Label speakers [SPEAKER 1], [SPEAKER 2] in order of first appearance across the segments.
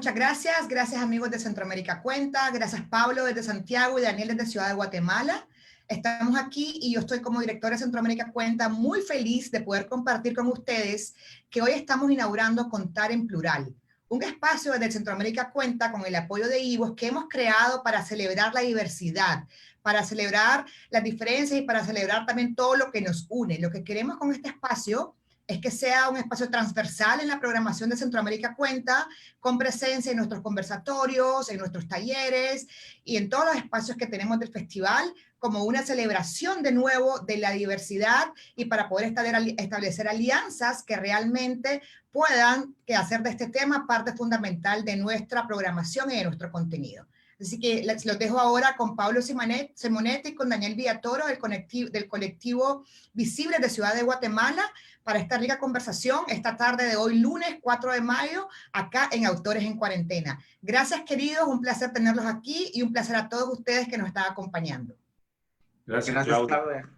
[SPEAKER 1] muchas gracias. Gracias amigos de Centroamérica Cuenta. Gracias Pablo desde Santiago y Daniel desde Ciudad de Guatemala. Estamos aquí y yo estoy como directora de Centroamérica Cuenta muy feliz de poder compartir con ustedes que hoy estamos inaugurando Contar en Plural, un espacio desde Centroamérica Cuenta con el apoyo de IVOS que hemos creado para celebrar la diversidad, para celebrar las diferencias y para celebrar también todo lo que nos une. Lo que queremos con este espacio es que sea un espacio transversal en la programación de Centroamérica Cuenta, con presencia en nuestros conversatorios, en nuestros talleres y en todos los espacios que tenemos del festival, como una celebración de nuevo de la diversidad y para poder establecer alianzas que realmente puedan hacer de este tema parte fundamental de nuestra programación y de nuestro contenido. Así que los dejo ahora con Pablo Simonetti y con Daniel Villatoro del colectivo Visibles de Ciudad de Guatemala para esta rica conversación esta tarde de hoy, lunes 4 de mayo, acá en Autores en Cuarentena. Gracias, queridos, un placer tenerlos aquí y un placer a todos ustedes que nos están acompañando.
[SPEAKER 2] Gracias, Claudia.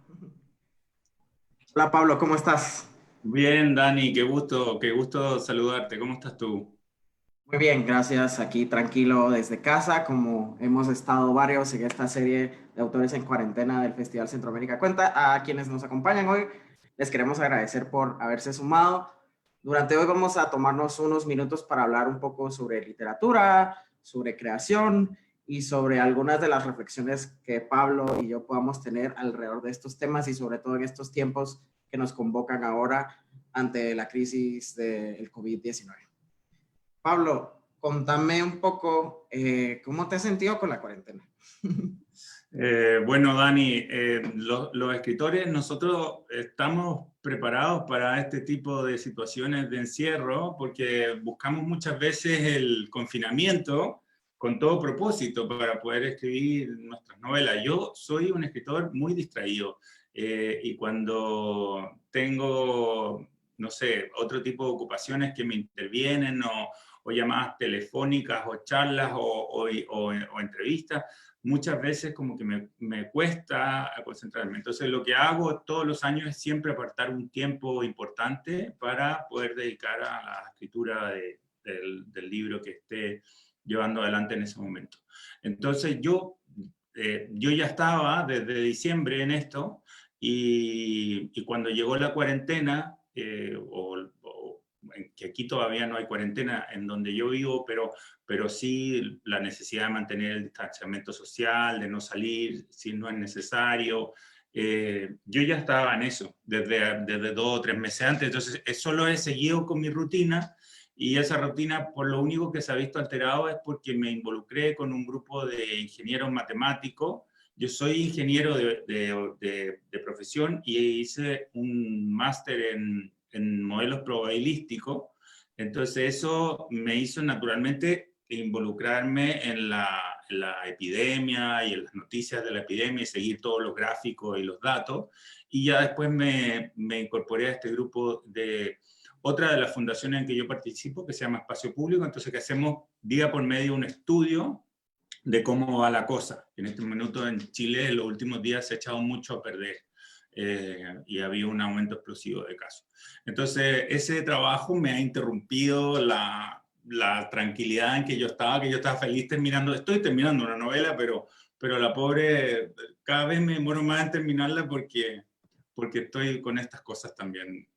[SPEAKER 2] Hola, Pablo, ¿cómo estás?
[SPEAKER 3] Bien, Dani, qué gusto saludarte. ¿Cómo estás tú?
[SPEAKER 2] Muy bien, gracias. Aquí tranquilo desde casa, como hemos estado varios en esta serie de Autores en Cuarentena del Festival Centroamérica Cuenta. A quienes nos acompañan hoy, les queremos agradecer por haberse sumado. Durante hoy vamos a tomarnos unos minutos para hablar un poco sobre literatura, sobre creación y sobre algunas de las reflexiones que Pablo y yo podamos tener alrededor de estos temas y sobre todo en estos tiempos que nos convocan ahora ante la crisis del COVID-19. Pablo, contame un poco cómo te has sentido con la cuarentena.
[SPEAKER 3] Bueno, Dani, los escritores, nosotros estamos preparados para este tipo de situaciones de encierro porque buscamos muchas veces el confinamiento con todo propósito para poder escribir nuestras novelas. Yo soy un escritor muy distraído y cuando tengo, no sé, otro tipo de ocupaciones que me intervienen o llamadas telefónicas o charlas o entrevistas, muchas veces como que me cuesta concentrarme. Entonces lo que hago todos los años es siempre apartar un tiempo importante para poder dedicar a la escritura del libro que esté llevando adelante en ese momento. Entonces yo ya estaba desde diciembre en esto y cuando llegó la cuarentena, que aquí todavía no hay cuarentena en donde yo vivo, pero sí la necesidad de mantener el distanciamiento social, de no salir si no es necesario. Yo ya estaba en eso desde 2 o 3 meses antes, entonces solo he seguido con mi rutina y esa rutina por lo único que se ha visto alterado es porque me involucré con un grupo de ingenieros matemáticos. Yo soy ingeniero de profesión y hice un máster en modelos probabilísticos, entonces eso me hizo naturalmente involucrarme en la epidemia y en las noticias de la epidemia y seguir todos los gráficos y los datos, y ya después me incorporé a este grupo de otra de las fundaciones en que yo participo, que se llama Espacio Público, entonces que hacemos día por medio un estudio de cómo va la cosa. En este minuto en Chile en los últimos días se ha echado mucho a perder. Y había un aumento explosivo de casos. Entonces, ese trabajo me ha interrumpido la tranquilidad en que yo estaba feliz terminando, estoy terminando una novela, pero la pobre, cada vez me demoro más en terminarla porque estoy con estas cosas también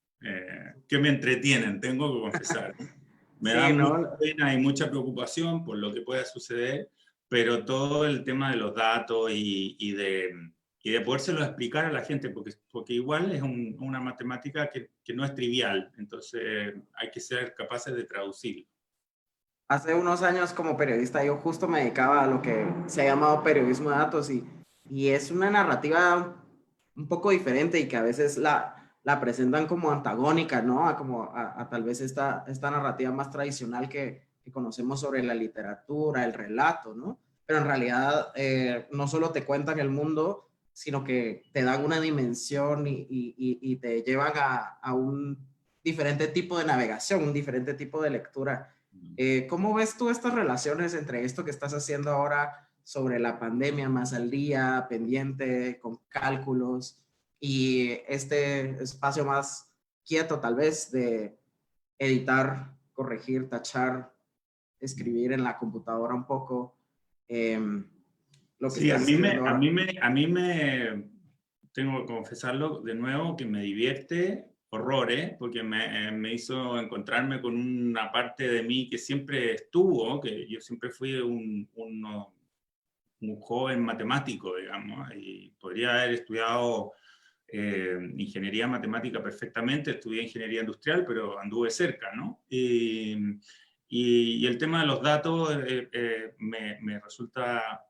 [SPEAKER 3] que me entretienen, tengo que confesar. Me
[SPEAKER 2] Sí,
[SPEAKER 3] da
[SPEAKER 2] ¿no?
[SPEAKER 3] mucha pena y mucha preocupación por lo que pueda suceder, pero todo el tema de los datos y de podérselo explicar a la gente, porque igual es una matemática que no es trivial, entonces hay que ser capaces de traducirlo.
[SPEAKER 2] Hace unos años como periodista yo justo me dedicaba a lo que se ha llamado periodismo de datos y es una narrativa un poco diferente y que a veces la presentan como antagónica, ¿no? A tal vez esta narrativa más tradicional que conocemos sobre la literatura, el relato, ¿no? Pero en realidad no solo te cuentan el mundo, sino que te dan una dimensión y te llevan a un diferente tipo de navegación, un diferente tipo de lectura. ¿Cómo ves tú estas relaciones entre esto que estás haciendo ahora sobre la pandemia, más al día, pendiente, con cálculos, y este espacio más quieto tal vez de editar, corregir, tachar, escribir en la computadora un poco lo que
[SPEAKER 3] Sí,
[SPEAKER 2] estás escribiendo ahora.
[SPEAKER 3] a mí me, tengo que confesarlo de nuevo, que me divierte horrores, porque me hizo encontrarme con una parte de mí que siempre estuvo, que yo siempre fui un joven matemático, digamos, y podría haber estudiado ingeniería matemática perfectamente, estudié ingeniería industrial, pero anduve cerca, ¿no? Y el tema de los datos me resulta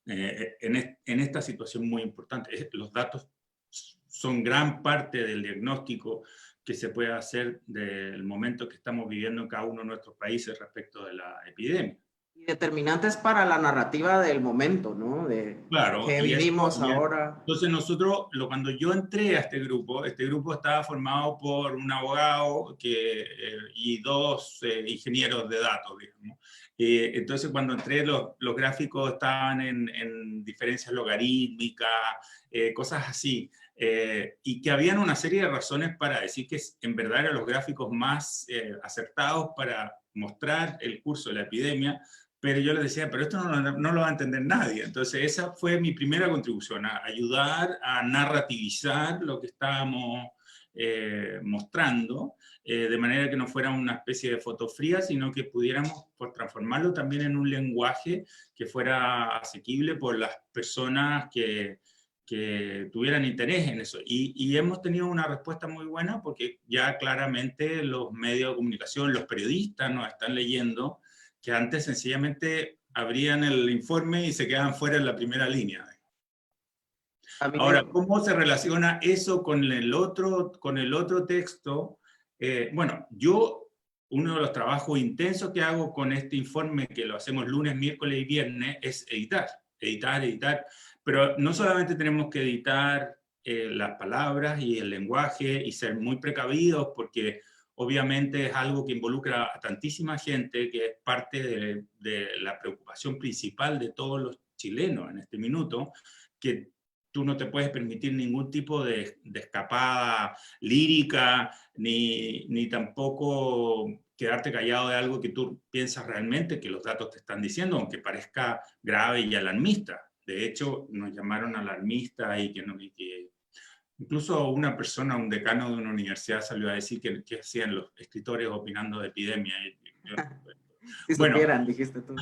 [SPEAKER 3] en esta situación muy importante. Los datos son gran parte del diagnóstico que se puede hacer del momento que estamos viviendo en cada uno de nuestros países respecto de la epidemia.
[SPEAKER 2] Y determinantes para la narrativa del momento, ¿no? De
[SPEAKER 3] Claro,
[SPEAKER 2] que vivimos ahora.
[SPEAKER 3] entonces nosotros, cuando yo entré a este grupo estaba formado por un abogado y dos ingenieros de datos, digamos. Entonces cuando entré los gráficos estaban en diferencias logarítmicas, cosas así, y que habían una serie de razones para decir que en verdad eran los gráficos más acertados para mostrar el curso de la epidemia. Pero yo les decía, pero esto no lo va a entender nadie. Entonces esa fue mi primera contribución, a ayudar a narrativizar lo que estábamos mostrando, de manera que no fuera una especie de foto fría, sino que pudiéramos transformarlo también en un lenguaje que fuera asequible por las personas que tuvieran interés en eso. Y hemos tenido una respuesta muy buena porque ya claramente los medios de comunicación, los periodistas nos están leyendo, que antes sencillamente abrían el informe y se quedaban fuera en la primera línea. Ahora, ¿cómo se relaciona eso con el otro texto? Bueno, uno de los trabajos intensos que hago con este informe, que lo hacemos lunes, miércoles y viernes, es editar. Pero no solamente tenemos que editar las palabras y el lenguaje y ser muy precavidos, porque obviamente es algo que involucra a tantísima gente, que es parte de la preocupación principal de todos los chilenos en este minuto, que tú no te puedes permitir ningún tipo de escapada lírica, ni tampoco quedarte callado de algo que tú piensas realmente que los datos te están diciendo, aunque parezca grave y alarmista. De hecho, nos llamaron alarmistas y que incluso una persona, un decano de una universidad salió a decir que hacían los escritores opinando de epidemia.
[SPEAKER 2] Si
[SPEAKER 3] Bueno,
[SPEAKER 2] supieran, dijiste tú.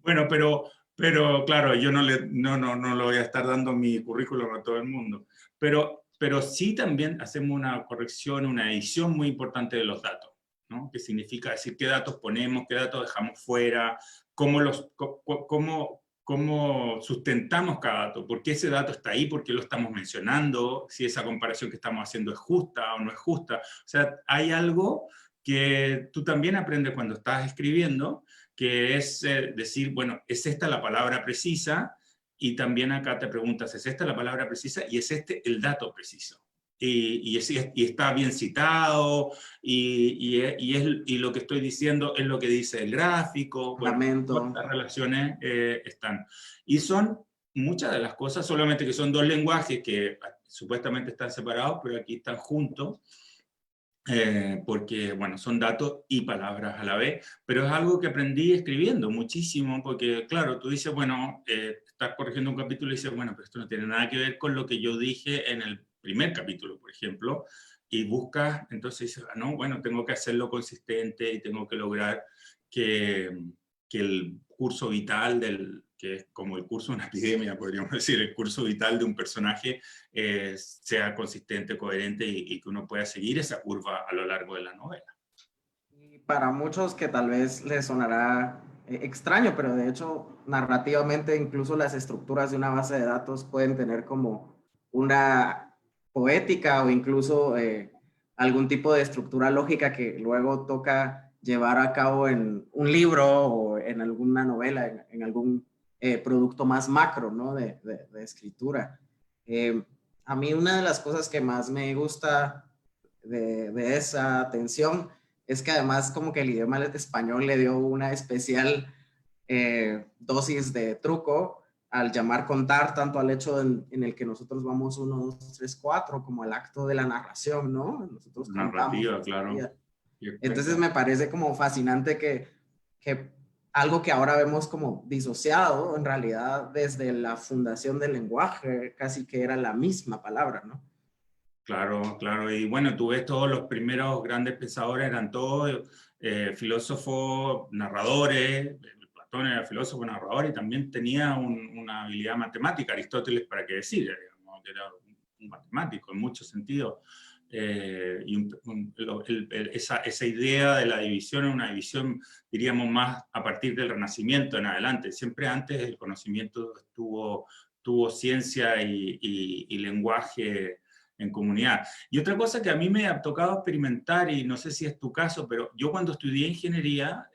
[SPEAKER 3] bueno, pero claro, yo no le voy a estar dando mi currículum a todo el mundo. Pero sí también hacemos una corrección, una edición muy importante de los datos, ¿no? Que significa decir qué datos ponemos, qué datos dejamos fuera, cómo sustentamos cada dato, por qué ese dato está ahí, por qué lo estamos mencionando, si esa comparación que estamos haciendo es justa o no es justa. O sea, hay algo que tú también aprendes cuando estás escribiendo, que es decir, bueno, ¿es esta la palabra precisa? Y también acá te preguntas, ¿es esta la palabra precisa? Y es este el dato preciso. Y está bien citado, y lo que estoy diciendo es lo que dice el gráfico. Bueno, todas las relaciones están. Y son muchas de las cosas, solamente que son dos lenguajes que supuestamente están separados, pero aquí están juntos. Porque, bueno, son datos y palabras a la vez, pero es algo que aprendí escribiendo muchísimo, porque, claro, tú dices, bueno, estás corrigiendo un capítulo y dices, bueno, pero esto no tiene nada que ver con lo que yo dije en el primer capítulo, por ejemplo, y buscas, entonces dices, no, bueno, tengo que hacerlo consistente y tengo que lograr que el curso vital que es como el curso de una epidemia, podríamos decir, el curso vital de un personaje sea consistente, coherente y que uno pueda seguir esa curva a lo largo de la novela.
[SPEAKER 2] Y para muchos que tal vez les sonará extraño, pero de hecho narrativamente incluso las estructuras de una base de datos pueden tener como una poética o incluso algún tipo de estructura lógica que luego toca llevar a cabo en un libro o en alguna novela, en algún producto más macro, ¿no? de escritura. A mí una de las cosas que más me gusta de esa tensión es que además como que el idioma español le dio una especial dosis de truco al llamar contar, tanto al hecho en el que nosotros vamos 1, 2, 3, 4, como al acto de la narración, ¿no? Nosotros
[SPEAKER 3] narrativa,
[SPEAKER 2] contamos.
[SPEAKER 3] claro.
[SPEAKER 2] Entonces me parece como fascinante que algo que ahora vemos como disociado, en realidad desde la fundación del lenguaje casi que era la misma palabra, ¿no?
[SPEAKER 3] Claro, claro. Y bueno, tú ves todos los primeros grandes pensadores, eran todos filósofos, narradores. Platón era filósofo, narrador y también tenía una habilidad matemática. Aristóteles, para qué decir, digamos, que era un matemático en muchos sentidos. Esa idea de la división es una división, diríamos, más a partir del Renacimiento en adelante. Siempre antes el conocimiento tuvo ciencia y lenguaje en comunidad. Y otra cosa que a mí me ha tocado experimentar, y no sé si es tu caso, pero yo cuando estudié ingeniería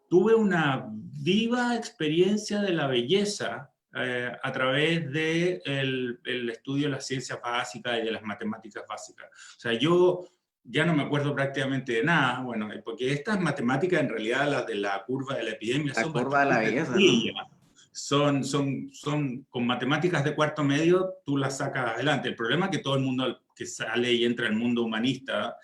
[SPEAKER 3] tuve una viva experiencia de la belleza a través del estudio de las ciencias básicas y de las matemáticas básicas. O sea, yo ya no me acuerdo prácticamente de nada, bueno, porque estas matemáticas en realidad, las de la curva de la epidemia,
[SPEAKER 2] La
[SPEAKER 3] son
[SPEAKER 2] curva de la
[SPEAKER 3] bastante
[SPEAKER 2] belleza,
[SPEAKER 3] sencillas.
[SPEAKER 2] ¿no?
[SPEAKER 3] Son con matemáticas de cuarto medio, tú las sacas adelante. El problema es que todo el mundo que sale y entra al mundo humanista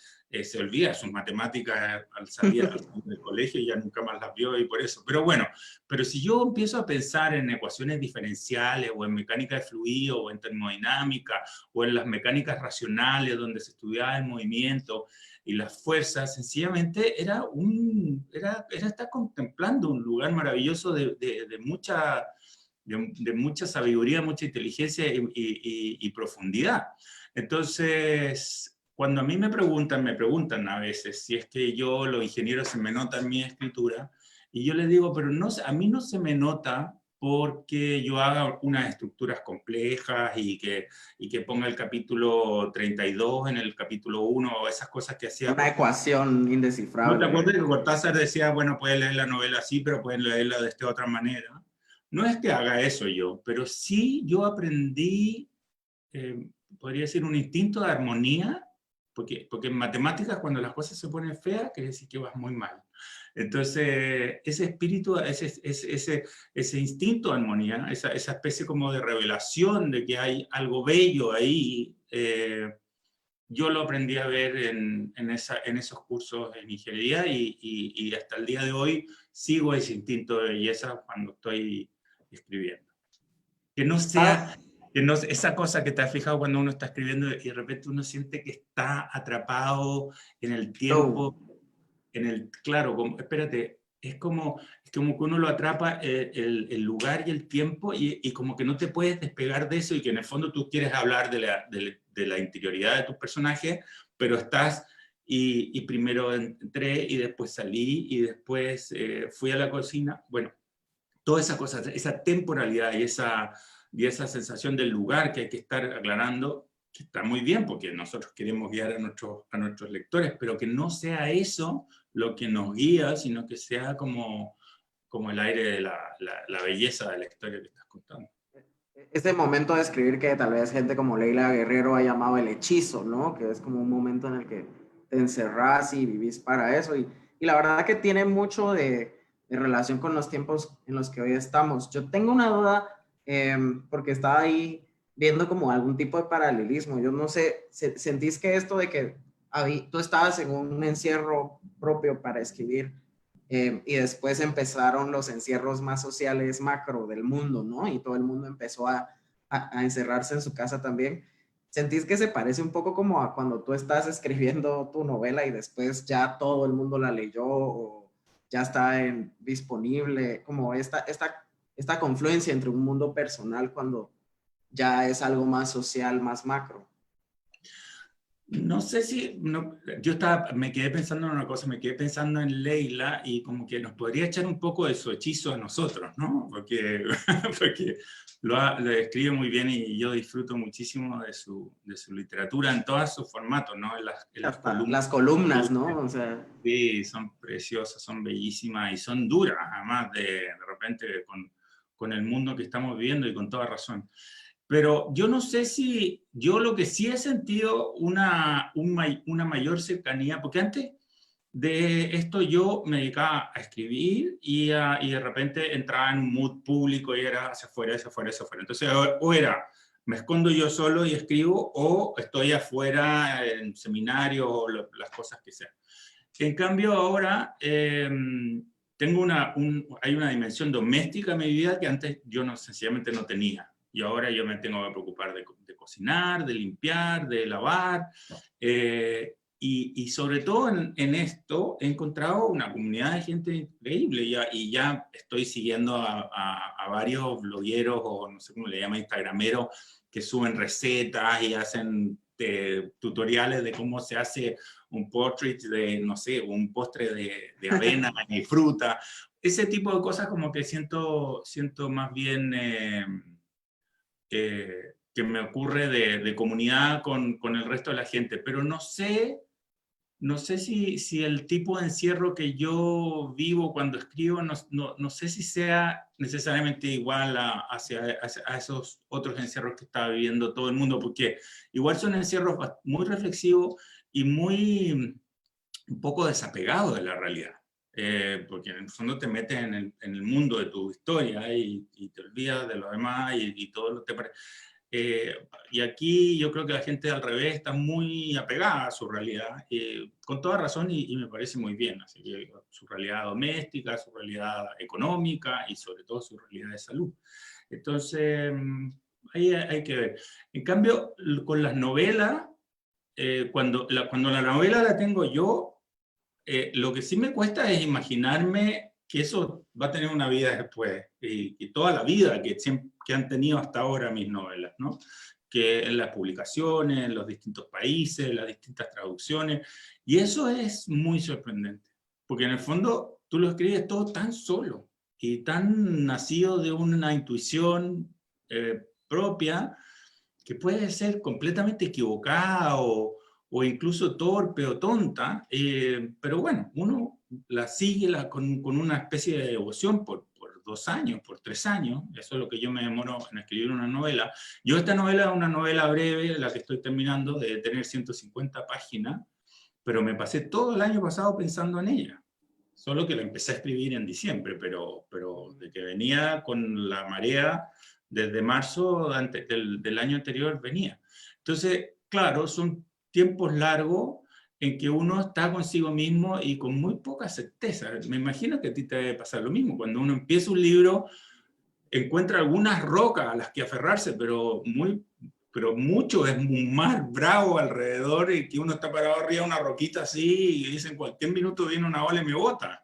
[SPEAKER 3] se olvida de sus matemáticas al salir del colegio y ya nunca más las vio y por eso. Pero bueno, pero si yo empiezo a pensar en ecuaciones diferenciales o en mecánica de fluido o en termodinámica o en las mecánicas racionales donde se estudiaba el movimiento y las fuerzas, sencillamente era estar contemplando un lugar maravilloso de mucha sabiduría, mucha inteligencia y profundidad. Entonces, cuando a mí me preguntan a veces si es que yo, los ingenieros, se me nota en mi escritura, y yo les digo, pero no, a mí no se me nota porque yo haga unas estructuras complejas y que ponga el capítulo 32 en el capítulo 1, o esas cosas que hacía.
[SPEAKER 2] Una ecuación
[SPEAKER 3] ¿No te
[SPEAKER 2] indescifrable.
[SPEAKER 3] acuerdas que Cortázar decía, bueno, puedes leer la novela así, pero puedes leerla de esta otra manera? No es que haga eso yo, pero sí yo aprendí, podría decir, un instinto de armonía, porque en matemáticas cuando las cosas se ponen feas, quiere decir que vas muy mal. Entonces, ese espíritu, ese instinto de armonía, esa especie como de revelación de que hay algo bello ahí, yo lo aprendí a ver en esos cursos en ingeniería y hasta el día de hoy sigo ese instinto de belleza cuando estoy escribiendo. Que no sea, esa cosa que te has fijado cuando uno está escribiendo y de repente uno siente que está atrapado en el tiempo, claro, espérate, es como que uno lo atrapa el lugar y el tiempo y como que no te puedes despegar de eso y que en el fondo tú quieres hablar de la interioridad de tus personajes, pero estás, y primero entré y después salí y después fui a la cocina, bueno, todas esas cosas, esa temporalidad y esa sensación del lugar que hay que estar aclarando, que está muy bien porque nosotros queremos guiar a nuestros lectores, pero que no sea eso lo que nos guía, sino que sea como el aire de la belleza de la historia que estás contando.
[SPEAKER 2] Este momento de escribir que tal vez gente como Leila Guerrero ha llamado el hechizo, ¿no? Que es como un momento en el que te encerrás y vivís para eso. Y la verdad que tiene mucho de relación con los tiempos en los que hoy estamos. Yo tengo una duda porque estaba ahí viendo como algún tipo de paralelismo. Yo no sé, ¿sentís que esto de que tú estabas en un encierro propio para escribir y después empezaron los encierros más sociales macro del mundo, ¿no? Y todo el mundo empezó a encerrarse en su casa también. ¿Sentís que se parece un poco como a cuando tú estás escribiendo tu novela y después ya todo el mundo la leyó o ya está disponible? Como esta confluencia entre un mundo personal cuando ya es algo más social, más macro.
[SPEAKER 3] No sé si, me quedé pensando en una cosa, me quedé pensando en Leila y como que nos podría echar un poco de su hechizo a nosotros, ¿no? Porque lo escribe muy bien y yo disfruto muchísimo de su literatura en todos sus formatos, ¿no? En
[SPEAKER 2] las columnas, ¿no? O sea,
[SPEAKER 3] sí, son preciosas, son bellísimas y son duras, además de repente con el mundo que estamos viviendo y con toda razón. Pero yo no sé si, yo lo que sí he sentido una mayor cercanía, porque antes de esto yo me dedicaba a escribir y de repente entraba en un mood público y era hacia afuera, hacia afuera, hacia afuera. Entonces, o era, me escondo yo solo y escribo, o estoy afuera en seminarios o las cosas que sean. En cambio ahora tengo hay una dimensión doméstica en mi vida que antes yo sencillamente no tenía. Y ahora yo me tengo que preocupar de cocinar, de limpiar, de lavar. Y sobre todo en esto he encontrado una comunidad de gente increíble y ya estoy siguiendo a varios blogueros o no sé cómo le llaman, instagrameros, que suben recetas y hacen tutoriales de cómo se hace un portrait de, no sé, un postre de avena y fruta. Ese tipo de cosas como que siento más bien que me ocurre de comunidad con el resto de la gente, pero no sé si el tipo de encierro que yo vivo cuando escribo, no sé si sea necesariamente igual a esos otros encierros que está viviendo todo el mundo, porque igual son encierros muy reflexivos y un poco desapegados de la realidad. Porque en el fondo te metes en el mundo de tu historia y te olvidas de lo demás y todo lo que te parece. Y aquí yo creo que la gente al revés está muy apegada a su realidad, con toda razón y me parece muy bien. Así que su realidad doméstica, su realidad económica y sobre todo su realidad de salud. Entonces, ahí hay que ver. En cambio, con las novelas, cuando la novela la tengo yo, lo que sí me cuesta es imaginarme que eso va a tener una vida después, y toda la vida que han tenido hasta ahora mis novelas, ¿no? Que en las publicaciones, en los distintos países, las distintas traducciones, y eso es muy sorprendente, porque en el fondo tú lo escribes todo tan solo, y tan nacido de una intuición propia, que puede ser completamente equivocada o incluso torpe o tonta, pero bueno, uno la sigue con una especie de devoción por 2 años, por 3 años, eso es lo que yo me demoro en escribir una novela. Yo esta novela es una novela breve, la que estoy terminando, de tener 150 páginas, pero me pasé todo el año pasado pensando en ella, solo que la empecé a escribir en diciembre, pero de que venía con la marea desde marzo del año anterior venía. Entonces, claro, son tiempos largos en que uno está consigo mismo y con muy poca certeza. Me imagino que a ti te debe pasar lo mismo. Cuando uno empieza un libro, encuentra algunas rocas a las que aferrarse, pero mucho es un mar bravo alrededor y que uno está parado arriba de una roquita así y dice en cualquier minuto viene una ola y me bota.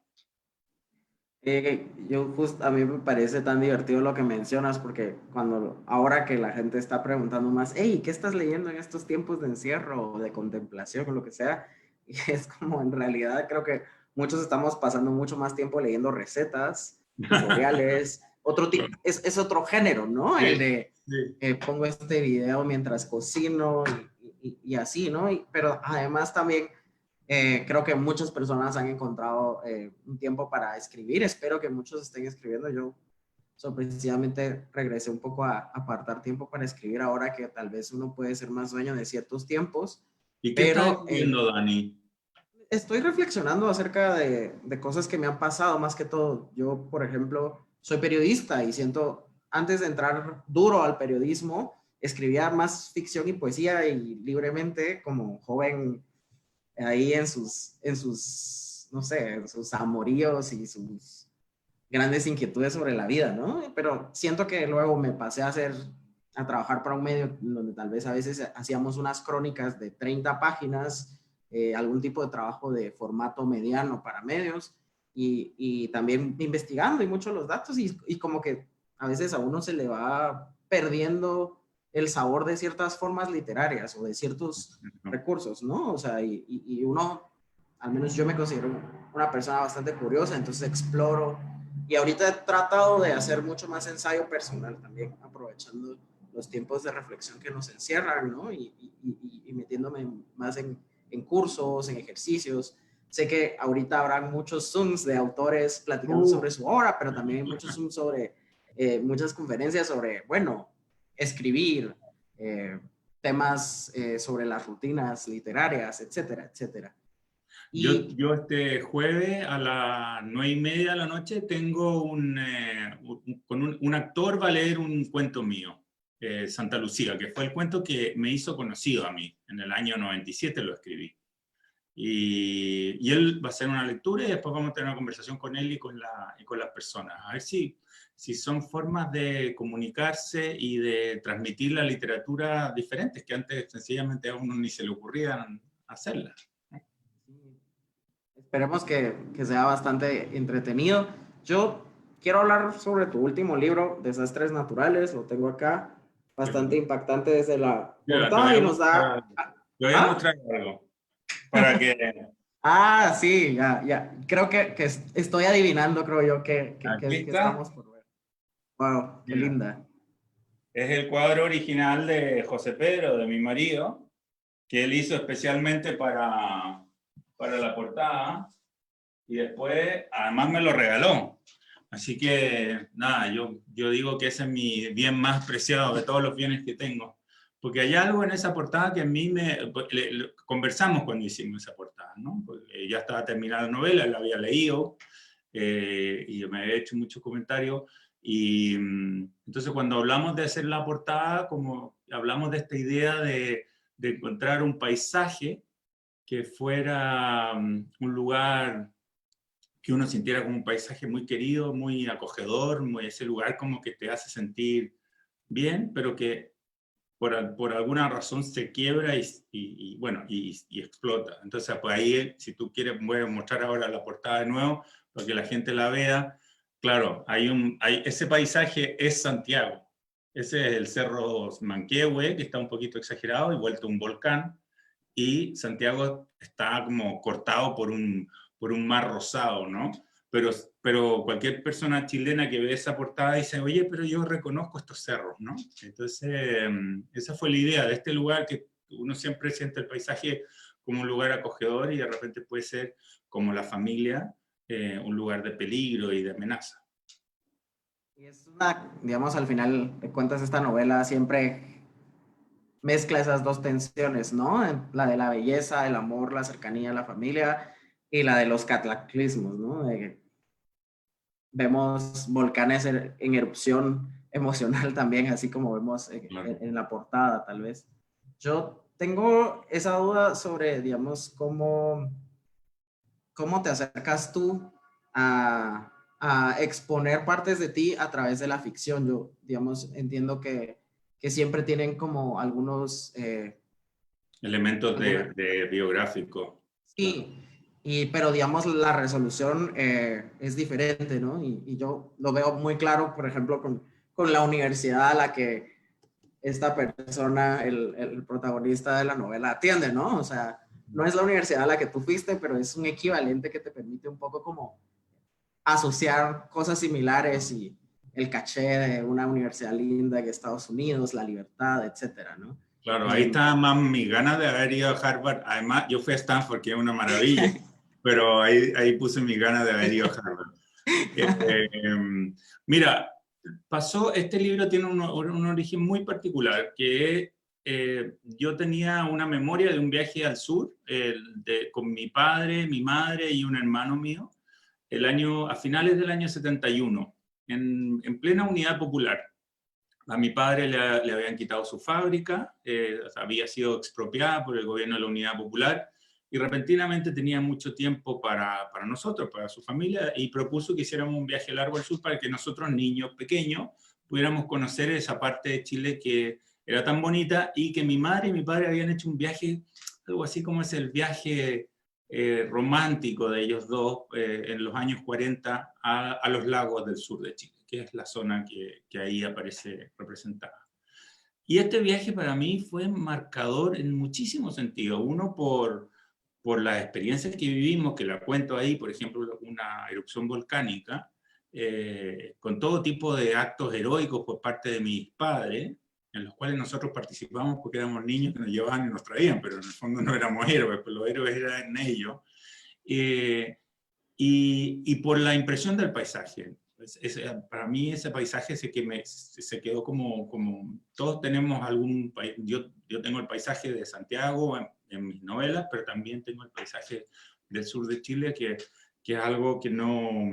[SPEAKER 2] A mí me parece tan divertido lo que mencionas, porque ahora que la gente está preguntando más, hey, ¿qué estás leyendo en estos tiempos de encierro o de contemplación o lo que sea? Y es como, en realidad, creo que muchos estamos pasando mucho más tiempo leyendo recetas, tutoriales, es otro género, ¿no?
[SPEAKER 3] Sí,
[SPEAKER 2] El de,
[SPEAKER 3] sí.
[SPEAKER 2] pongo este video mientras cocino y así, ¿no? Pero además también creo que muchas personas han encontrado un tiempo para escribir. Espero que muchos estén escribiendo. Yo sorpresivamente regresé un poco a apartar tiempo para escribir ahora que tal vez uno puede ser más dueño de ciertos tiempos.
[SPEAKER 3] ¿Y qué estás
[SPEAKER 2] Pero
[SPEAKER 3] escribiendo, Dani?
[SPEAKER 2] estoy reflexionando acerca de cosas que me han pasado más que todo. Yo, por ejemplo, soy periodista y siento, antes de entrar duro al periodismo, escribía más ficción y poesía y libremente como joven ahí no sé, en sus amoríos y sus grandes inquietudes sobre la vida, ¿no? Pero siento que luego me pasé a trabajar para un medio donde tal vez a veces hacíamos unas crónicas de 30 páginas, algún tipo de trabajo de formato mediano para medios y también investigando y mucho los datos y como que a veces a uno se le va perdiendo el sabor de ciertas formas literarias o de ciertos recursos, ¿no? O sea, y uno, al menos yo me considero una persona bastante curiosa, entonces exploro. Y ahorita he tratado de hacer mucho más ensayo personal también, aprovechando los tiempos de reflexión que nos encierran, ¿no? Y metiéndome más en cursos, en ejercicios. Sé que ahorita habrán muchos Zooms de autores platicando sobre su obra, pero también hay muchos Zooms sobre, muchas conferencias sobre, bueno, escribir, temas sobre las rutinas literarias, etcétera, etcétera.
[SPEAKER 3] Yo este jueves a las 9:30 de la noche tengo un actor va a leer un cuento mío, Santa Lucía, que fue el cuento que me hizo conocido a mí. En el año 97 lo escribí. y él va a hacer una lectura y después vamos a tener una conversación con él y con las personas. A ver si son formas de comunicarse y de transmitir la literatura diferentes, que antes sencillamente a uno ni se le ocurrían hacerlas.
[SPEAKER 2] Esperemos que sea bastante entretenido. Yo quiero hablar sobre tu último libro, Desastres Naturales, lo tengo acá, bastante impactante desde la portada y nos da...
[SPEAKER 3] Te voy a mostrar algo, para que...
[SPEAKER 2] Ah, sí, ya. Creo que estoy adivinando, creo yo, que estamos por ver. Wow, qué linda.
[SPEAKER 3] Es el cuadro original de José Pedro, de mi marido, que él hizo especialmente para la portada, y después además me lo regaló. Así que nada, yo digo que ese es mi bien más preciado de todos los bienes que tengo, porque hay algo en esa portada que a mí conversamos cuando hicimos esa portada, ¿no? Porque ya estaba terminada la novela, la había leído, y yo me había hecho muchos comentarios, y entonces cuando hablamos de hacer la portada, como hablamos de esta idea de encontrar un paisaje que fuera un lugar que uno sintiera como un paisaje muy querido, muy acogedor, ese lugar como que te hace sentir bien, pero que por alguna razón se quiebra y explota. Entonces, pues ahí, si tú quieres, voy a mostrar ahora la portada de nuevo, para que la gente la vea. Claro, ese paisaje es Santiago. Ese es el Cerro Manquehue, que está un poquito exagerado y vuelto un volcán, y Santiago está como cortado por un mar rosado, ¿no? Pero cualquier persona chilena que ve esa portada dice, oye, pero yo reconozco estos cerros, ¿no? Entonces, esa fue la idea de este lugar, que uno siempre siente el paisaje como un lugar acogedor y de repente puede ser, como la familia, un lugar de peligro y de amenaza.
[SPEAKER 2] Y es digamos, al final de cuentas, esta novela siempre mezcla esas dos tensiones, ¿no? La de la belleza, el amor, la cercanía, la familia, y la de los cataclismos, ¿no? Vemos volcanes en erupción emocional también, así como vemos en la portada, tal vez. Yo tengo esa duda sobre, digamos, cómo te acercas tú a exponer partes de ti a través de la ficción. Yo, digamos, entiendo que siempre tienen como algunos...
[SPEAKER 3] elementos de biográfico.
[SPEAKER 2] Sí, pero digamos la resolución es diferente, ¿no? Y yo lo veo muy claro, por ejemplo, con la universidad a la que esta persona, el protagonista de la novela, atiende, ¿no? O sea, no es la universidad a la que tú fuiste, pero es un equivalente que te permite un poco como asociar cosas similares y el caché de una universidad linda en Estados Unidos, la libertad, etcétera, ¿no?
[SPEAKER 3] Claro, ahí está más mi ganas de haber ido a Harvard. Además, yo fui a Stanford, que es una maravilla, pero ahí puse mi ganas de haber ido a Harvard. Mira, este libro tiene un origen muy particular, que yo tenía una memoria de un viaje al sur con mi padre, mi madre y un hermano mío, a finales del año 71, en plena Unidad Popular. A mi padre le habían quitado su fábrica, había sido expropiada por el gobierno de la Unidad Popular, y repentinamente tenía mucho tiempo para nosotros, para su familia, y propuso que hiciéramos un viaje largo al sur para que nosotros, niños pequeños, pudiéramos conocer esa parte de Chile que era tan bonita, y que mi madre y mi padre habían hecho un viaje, algo así como es el viaje romántico de ellos dos en los años 40 a los lagos del sur de Chile, que es la zona que ahí aparece representada. Y este viaje para mí fue marcador en muchísimos sentidos. Uno, por las experiencias que vivimos, que la cuento ahí, por ejemplo, una erupción volcánica, con todo tipo de actos heroicos por parte de mis padres, en los cuales nosotros participamos porque éramos niños que nos llevaban y nos traían, pero en el fondo no éramos héroes, pues los héroes eran ellos. Y por la impresión del paisaje. Para mí ese paisaje se quedó como todos tenemos algún país. Yo tengo el paisaje de Santiago en mis novelas, pero también tengo el paisaje del sur de Chile, que es algo que no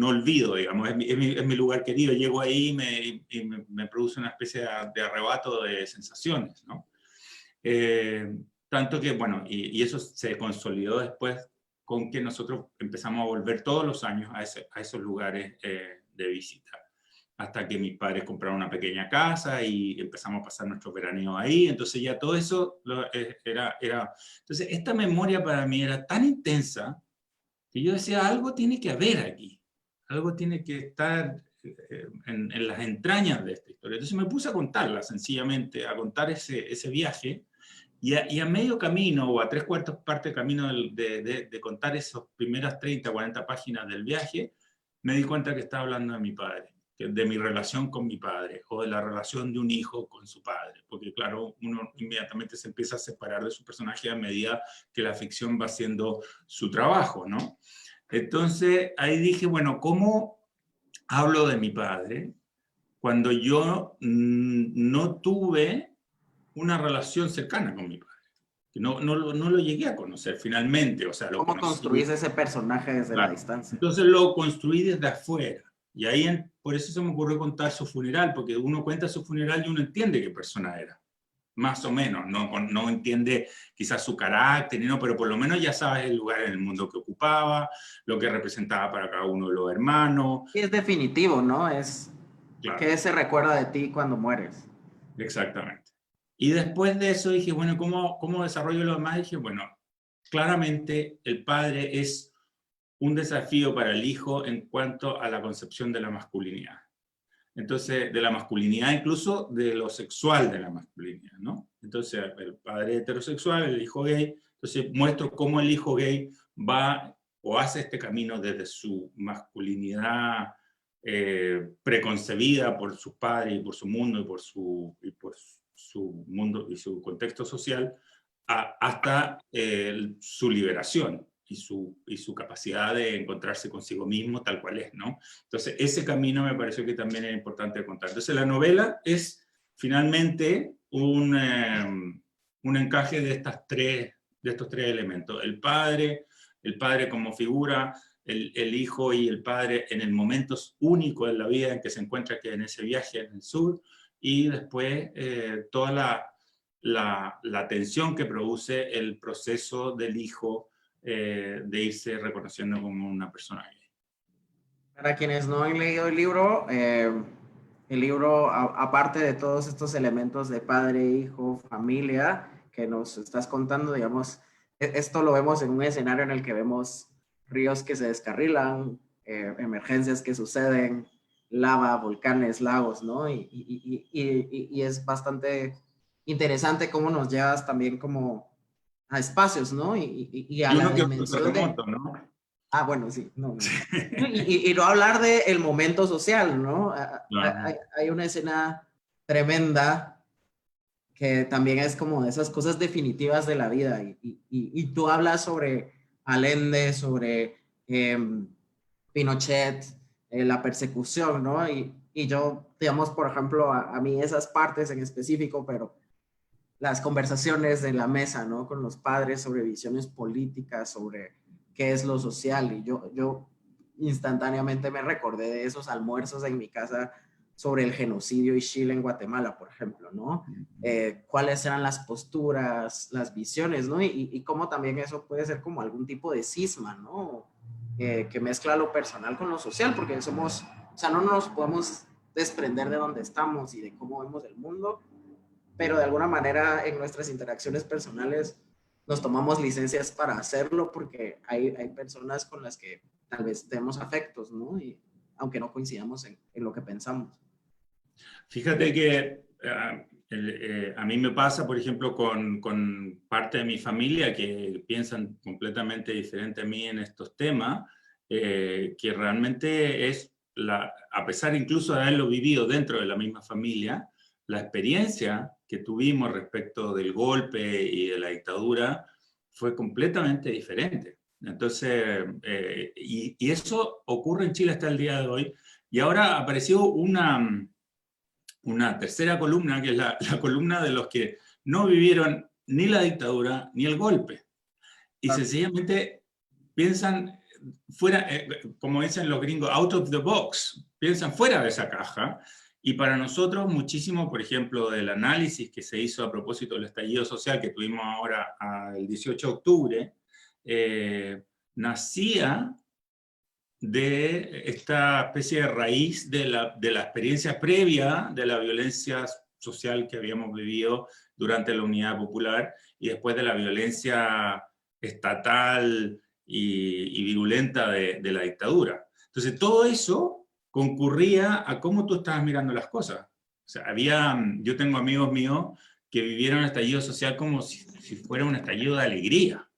[SPEAKER 3] olvido, digamos, es mi lugar querido. Llego ahí y me produce una especie de arrebato de sensaciones, ¿no? tanto que, bueno, y eso se consolidó después con que nosotros empezamos a volver todos los años a esos lugares de visita. Hasta que mis padres compraron una pequeña casa y empezamos a pasar nuestro veraneo ahí, entonces ya todo eso era... Entonces esta memoria para mí era tan intensa que yo decía, algo tiene que haber aquí, algo tiene que estar en las entrañas de esta historia. Entonces me puse a contarla sencillamente, a contar ese viaje, y a medio camino, o a 3/4 parte de camino de contar esas primeras 30, 40 páginas del viaje, me di cuenta que estaba hablando de mi padre, de mi relación con mi padre, o de la relación de un hijo con su padre, porque claro, uno inmediatamente se empieza a separar de su personaje a medida que la ficción va haciendo su trabajo, ¿no? Entonces ahí dije, bueno, ¿cómo hablo de mi padre cuando yo no tuve una relación cercana con mi padre? No lo llegué a conocer finalmente, o sea, lo
[SPEAKER 2] ¿Cómo
[SPEAKER 3] conocí.
[SPEAKER 2] construís ese personaje desde la distancia?
[SPEAKER 3] Entonces lo construí desde afuera. Y ahí, por eso se me ocurrió contar su funeral, porque uno cuenta su funeral y uno entiende qué persona era. Más o menos, no entiende quizás su carácter, no, pero por lo menos ya sabes el lugar en el mundo que ocupaba, lo que representaba para cada uno de los hermanos.
[SPEAKER 2] Y es definitivo, ¿no?
[SPEAKER 3] Claro.
[SPEAKER 2] ¿Qué se recuerda de ti cuando mueres?
[SPEAKER 3] Exactamente. Y después de eso dije, bueno, ¿cómo desarrollo lo demás? Dije, bueno, claramente el padre es un desafío para el hijo en cuanto a la concepción de la masculinidad. Entonces, de la masculinidad, incluso de lo sexual de la masculinidad, ¿no? Entonces, el padre heterosexual, el hijo gay, entonces muestro cómo el hijo gay va o hace este camino desde su masculinidad preconcebida por sus padres y por su mundo y por su mundo y su contexto social, hasta su liberación y su capacidad de encontrarse consigo mismo tal cual es, ¿no? Entonces, ese camino me pareció que también era importante contar. Entonces, la novela es finalmente un encaje de estos tres elementos. El padre como figura, el hijo y el padre en el momento único de la vida en que se encuentra, que en ese viaje en el sur, y después toda la tensión que produce el proceso del hijo de irse reconociendo como una persona gay.
[SPEAKER 2] Para quienes no han leído el libro, aparte de todos estos elementos de padre, hijo, familia, que nos estás contando, digamos, esto lo vemos en un escenario en el que vemos ríos que se descarrilan, emergencias que suceden, lava, volcanes, lagos, ¿no? Y es bastante interesante cómo nos llevas también como a espacios, ¿no? Y a la dimensión de...
[SPEAKER 3] ¿no?
[SPEAKER 2] Ah, bueno, sí. No. Y no hablar del momento social, ¿no?
[SPEAKER 3] Claro.
[SPEAKER 2] Hay una escena tremenda que también es como de esas cosas definitivas de la vida. Y tú hablas sobre Allende, sobre Pinochet, la persecución, ¿no? Y yo, digamos, por ejemplo, a mí esas partes en específico, pero las conversaciones de la mesa, ¿no? Con los padres sobre visiones políticas, sobre qué es lo social. Y yo instantáneamente me recordé de esos almuerzos en mi casa sobre el genocidio y Chile en Guatemala, por ejemplo, ¿no? Cuáles eran las posturas, las visiones, ¿no? Y cómo también eso puede ser como algún tipo de cisma, ¿no? Que mezcla lo personal con lo social, porque somos, o sea, no nos podemos desprender de dónde estamos y de cómo vemos el mundo, pero de alguna manera en nuestras interacciones personales nos tomamos licencias para hacerlo porque hay personas con las que tal vez tenemos afectos, ¿no? Y aunque no coincidamos en lo que pensamos.
[SPEAKER 3] Fíjate que a mí me pasa, por ejemplo, con parte de mi familia que piensan completamente diferente a mí en estos temas, que realmente es, a pesar incluso de haberlo vivido dentro de la misma familia, la experiencia que tuvimos respecto del golpe y de la dictadura fue completamente diferente. Entonces, y eso ocurre en Chile hasta el día de hoy, y ahora apareció una tercera columna, que es la columna de los que no vivieron ni la dictadura ni el golpe, y sencillamente piensan fuera, como dicen los gringos, out of the box, piensan fuera de esa caja, Y para nosotros muchísimo, por ejemplo, del análisis que se hizo a propósito del estallido social que tuvimos ahora el 18 de octubre, nacía de esta especie de raíz de la experiencia previa de la violencia social que habíamos vivido durante la Unidad Popular y después de la violencia estatal y virulenta de la dictadura. Entonces todo eso concurría a cómo tú estabas mirando las cosas. O sea, yo tengo amigos míos que vivieron el estallido social como si fuera un estallido de alegría.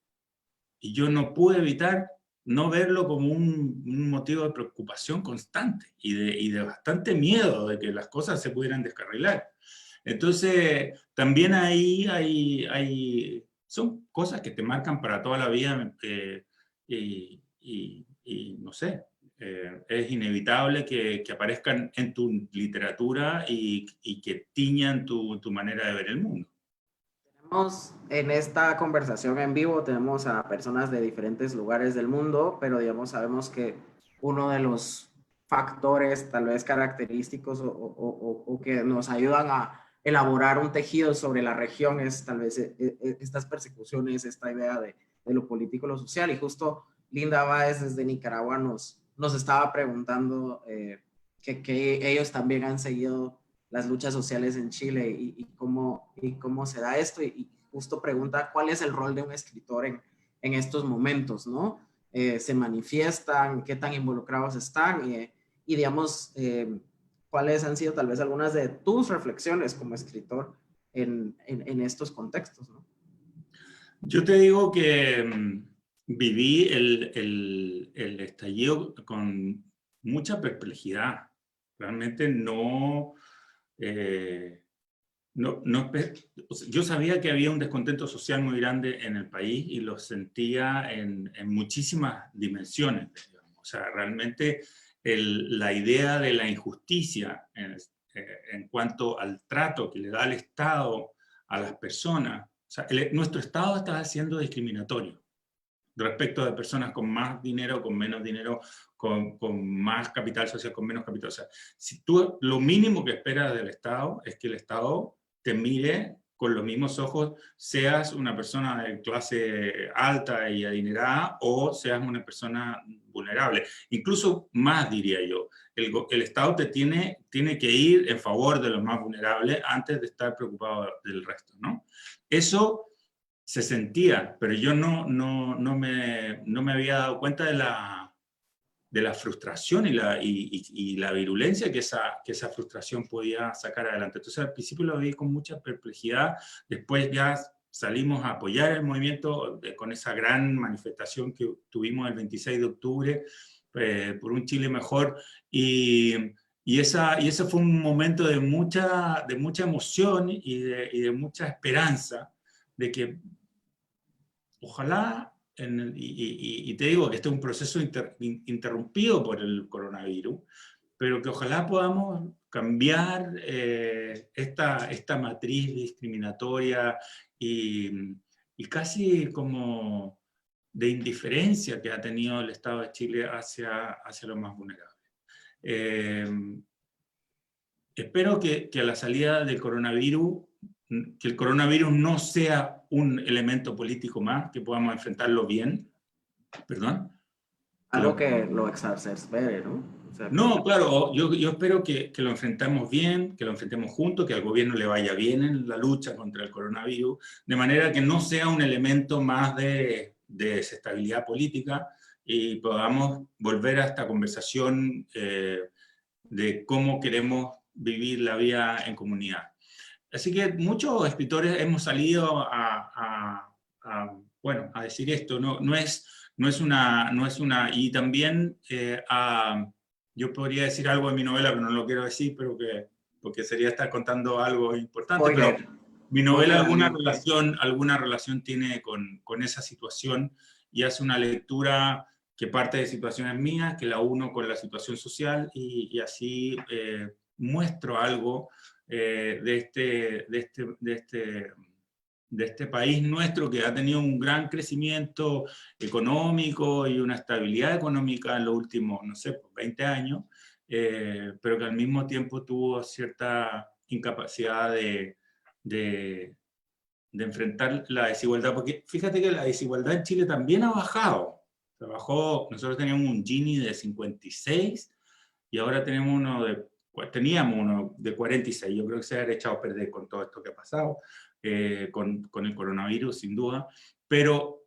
[SPEAKER 3] Y yo no pude evitar no verlo como un motivo de preocupación constante y de bastante miedo de que las cosas se pudieran descarrilar. Entonces, también ahí son cosas que te marcan para toda la vida y no sé, es inevitable que aparezcan en tu literatura y que tiñan tu manera de ver el mundo.
[SPEAKER 2] En esta conversación en vivo tenemos a personas de diferentes lugares del mundo, pero digamos, sabemos que uno de los factores tal vez característicos o que nos ayudan a elaborar un tejido sobre la región es tal vez estas persecuciones, esta idea de lo político, lo social. Y justo Linda Báez desde Nicaragua nos estaba preguntando que ellos también han seguido las luchas sociales en Chile y cómo se da esto, y justo pregunta cuál es el rol de un escritor en estos momentos, ¿no? Se manifiestan, qué tan involucrados están y digamos, cuáles han sido tal vez algunas de tus reflexiones como escritor en estos contextos, ¿no?
[SPEAKER 3] Yo te digo que viví el estallido con mucha perplejidad. Realmente yo sabía que había un descontento social muy grande en el país y lo sentía en muchísimas dimensiones, digamos. O sea, realmente la idea de la injusticia en cuanto al trato que le da el Estado a las personas. O sea, nuestro Estado está siendo discriminatorio respecto de personas con más dinero, con menos dinero, con más capital social, con menos capital. O sea, si tú, lo mínimo que esperas del Estado es que el Estado te mire con los mismos ojos, seas una persona de clase alta y adinerada o seas una persona vulnerable. Incluso más, diría yo. El Estado tiene que ir en favor de los más vulnerables antes de estar preocupado del resto, ¿no? Eso se sentía, pero yo no me había dado cuenta de la frustración y la virulencia que esa frustración podía sacar adelante. Entonces al principio lo vi con mucha perplejidad, después ya salimos a apoyar el movimiento con esa gran manifestación que tuvimos el 26 de octubre por un Chile mejor, y ese fue un momento de mucha emoción y de mucha esperanza de que ojalá, y te digo que este es un proceso interrumpido por el coronavirus, pero que ojalá podamos cambiar esta matriz discriminatoria y casi como de indiferencia que ha tenido el Estado de Chile hacia los más vulnerables. Espero que a la salida del coronavirus, que el coronavirus no sea un elemento político más, que podamos enfrentarlo bien. ¿Perdón?
[SPEAKER 2] Algo que lo exacerbe, ¿no? O sea,
[SPEAKER 3] No, claro, yo espero que lo enfrentemos bien, que lo enfrentemos juntos, que al gobierno le vaya bien en la lucha contra el coronavirus, de manera que no sea un elemento más de desestabilidad política y podamos volver a esta conversación de cómo queremos vivir la vida en comunidad. Así que muchos escritores hemos salido a decir esto, no es una, y también yo podría decir algo de mi novela, pero no lo quiero decir, porque sería estar contando algo importante, pero mi novela alguna relación tiene con esa situación y hace una lectura que parte de situaciones mías, que la uno con la situación social y así muestro algo de este país nuestro que ha tenido un gran crecimiento económico y una estabilidad económica en los últimos, no sé, 20 años, pero que al mismo tiempo tuvo cierta incapacidad de enfrentar la desigualdad, porque fíjate que la desigualdad en Chile también ha bajado. Se bajó, nosotros teníamos un Gini de 56 y ahora teníamos uno de 46. Yo creo que se ha echado a perder con todo esto que ha pasado, con el coronavirus, sin duda, pero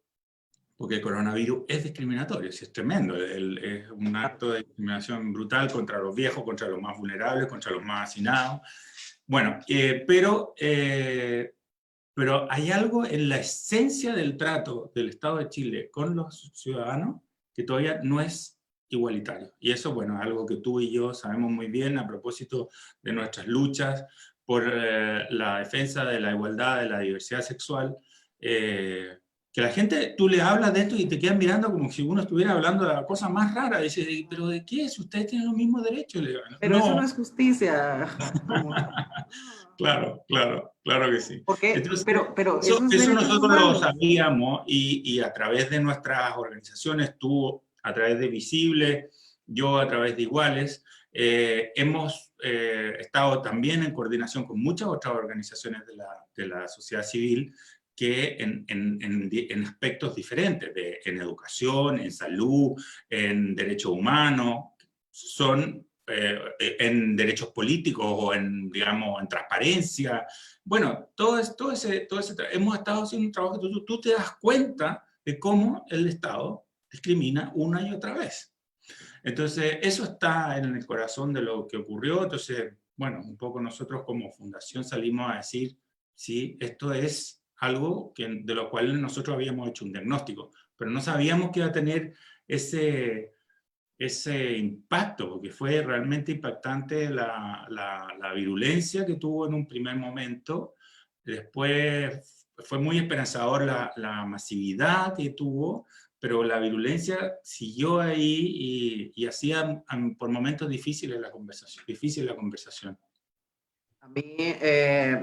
[SPEAKER 3] porque el coronavirus es discriminatorio, es tremendo, es un acto de discriminación brutal contra los viejos, contra los más vulnerables, contra los más hacinados. Bueno, pero hay algo en la esencia del trato del Estado de Chile con los ciudadanos que todavía no es igualitario. Y eso, bueno, es algo que tú y yo sabemos muy bien a propósito de nuestras luchas por la defensa de la igualdad, de la diversidad sexual, que la gente, tú le hablas de esto y te quedan mirando como si uno estuviera hablando de la cosa más rara. Dice, ¿pero de qué es? Ustedes tienen los mismos derechos.
[SPEAKER 2] Pero
[SPEAKER 3] no.
[SPEAKER 2] eso no es justicia.
[SPEAKER 3] Claro, claro, claro que sí.
[SPEAKER 2] ¿Por qué?
[SPEAKER 3] Entonces,
[SPEAKER 2] pero
[SPEAKER 3] eso
[SPEAKER 2] esos derechos
[SPEAKER 3] nosotros lo
[SPEAKER 2] humanos.
[SPEAKER 3] sabíamos y a través de nuestras organizaciones, tú a través de Visible, yo a través de Iguales, hemos estado también en coordinación con muchas otras organizaciones de la sociedad civil que en aspectos diferentes, en educación, en salud, en derechos humanos, son en derechos políticos o digamos, en transparencia. Bueno, hemos estado haciendo un trabajo que tú te das cuenta de cómo el Estado discrimina una y otra vez. Entonces, eso está en el corazón de lo que ocurrió. Entonces, bueno, un poco nosotros como fundación salimos a decir, sí, esto es algo de lo cual nosotros habíamos hecho un diagnóstico, pero no sabíamos que iba a tener ese impacto, porque fue realmente impactante la virulencia que tuvo en un primer momento. Después fue muy esperanzador la masividad que tuvo, pero la virulencia siguió ahí y hacía por momentos difíciles la conversación.
[SPEAKER 2] A mí,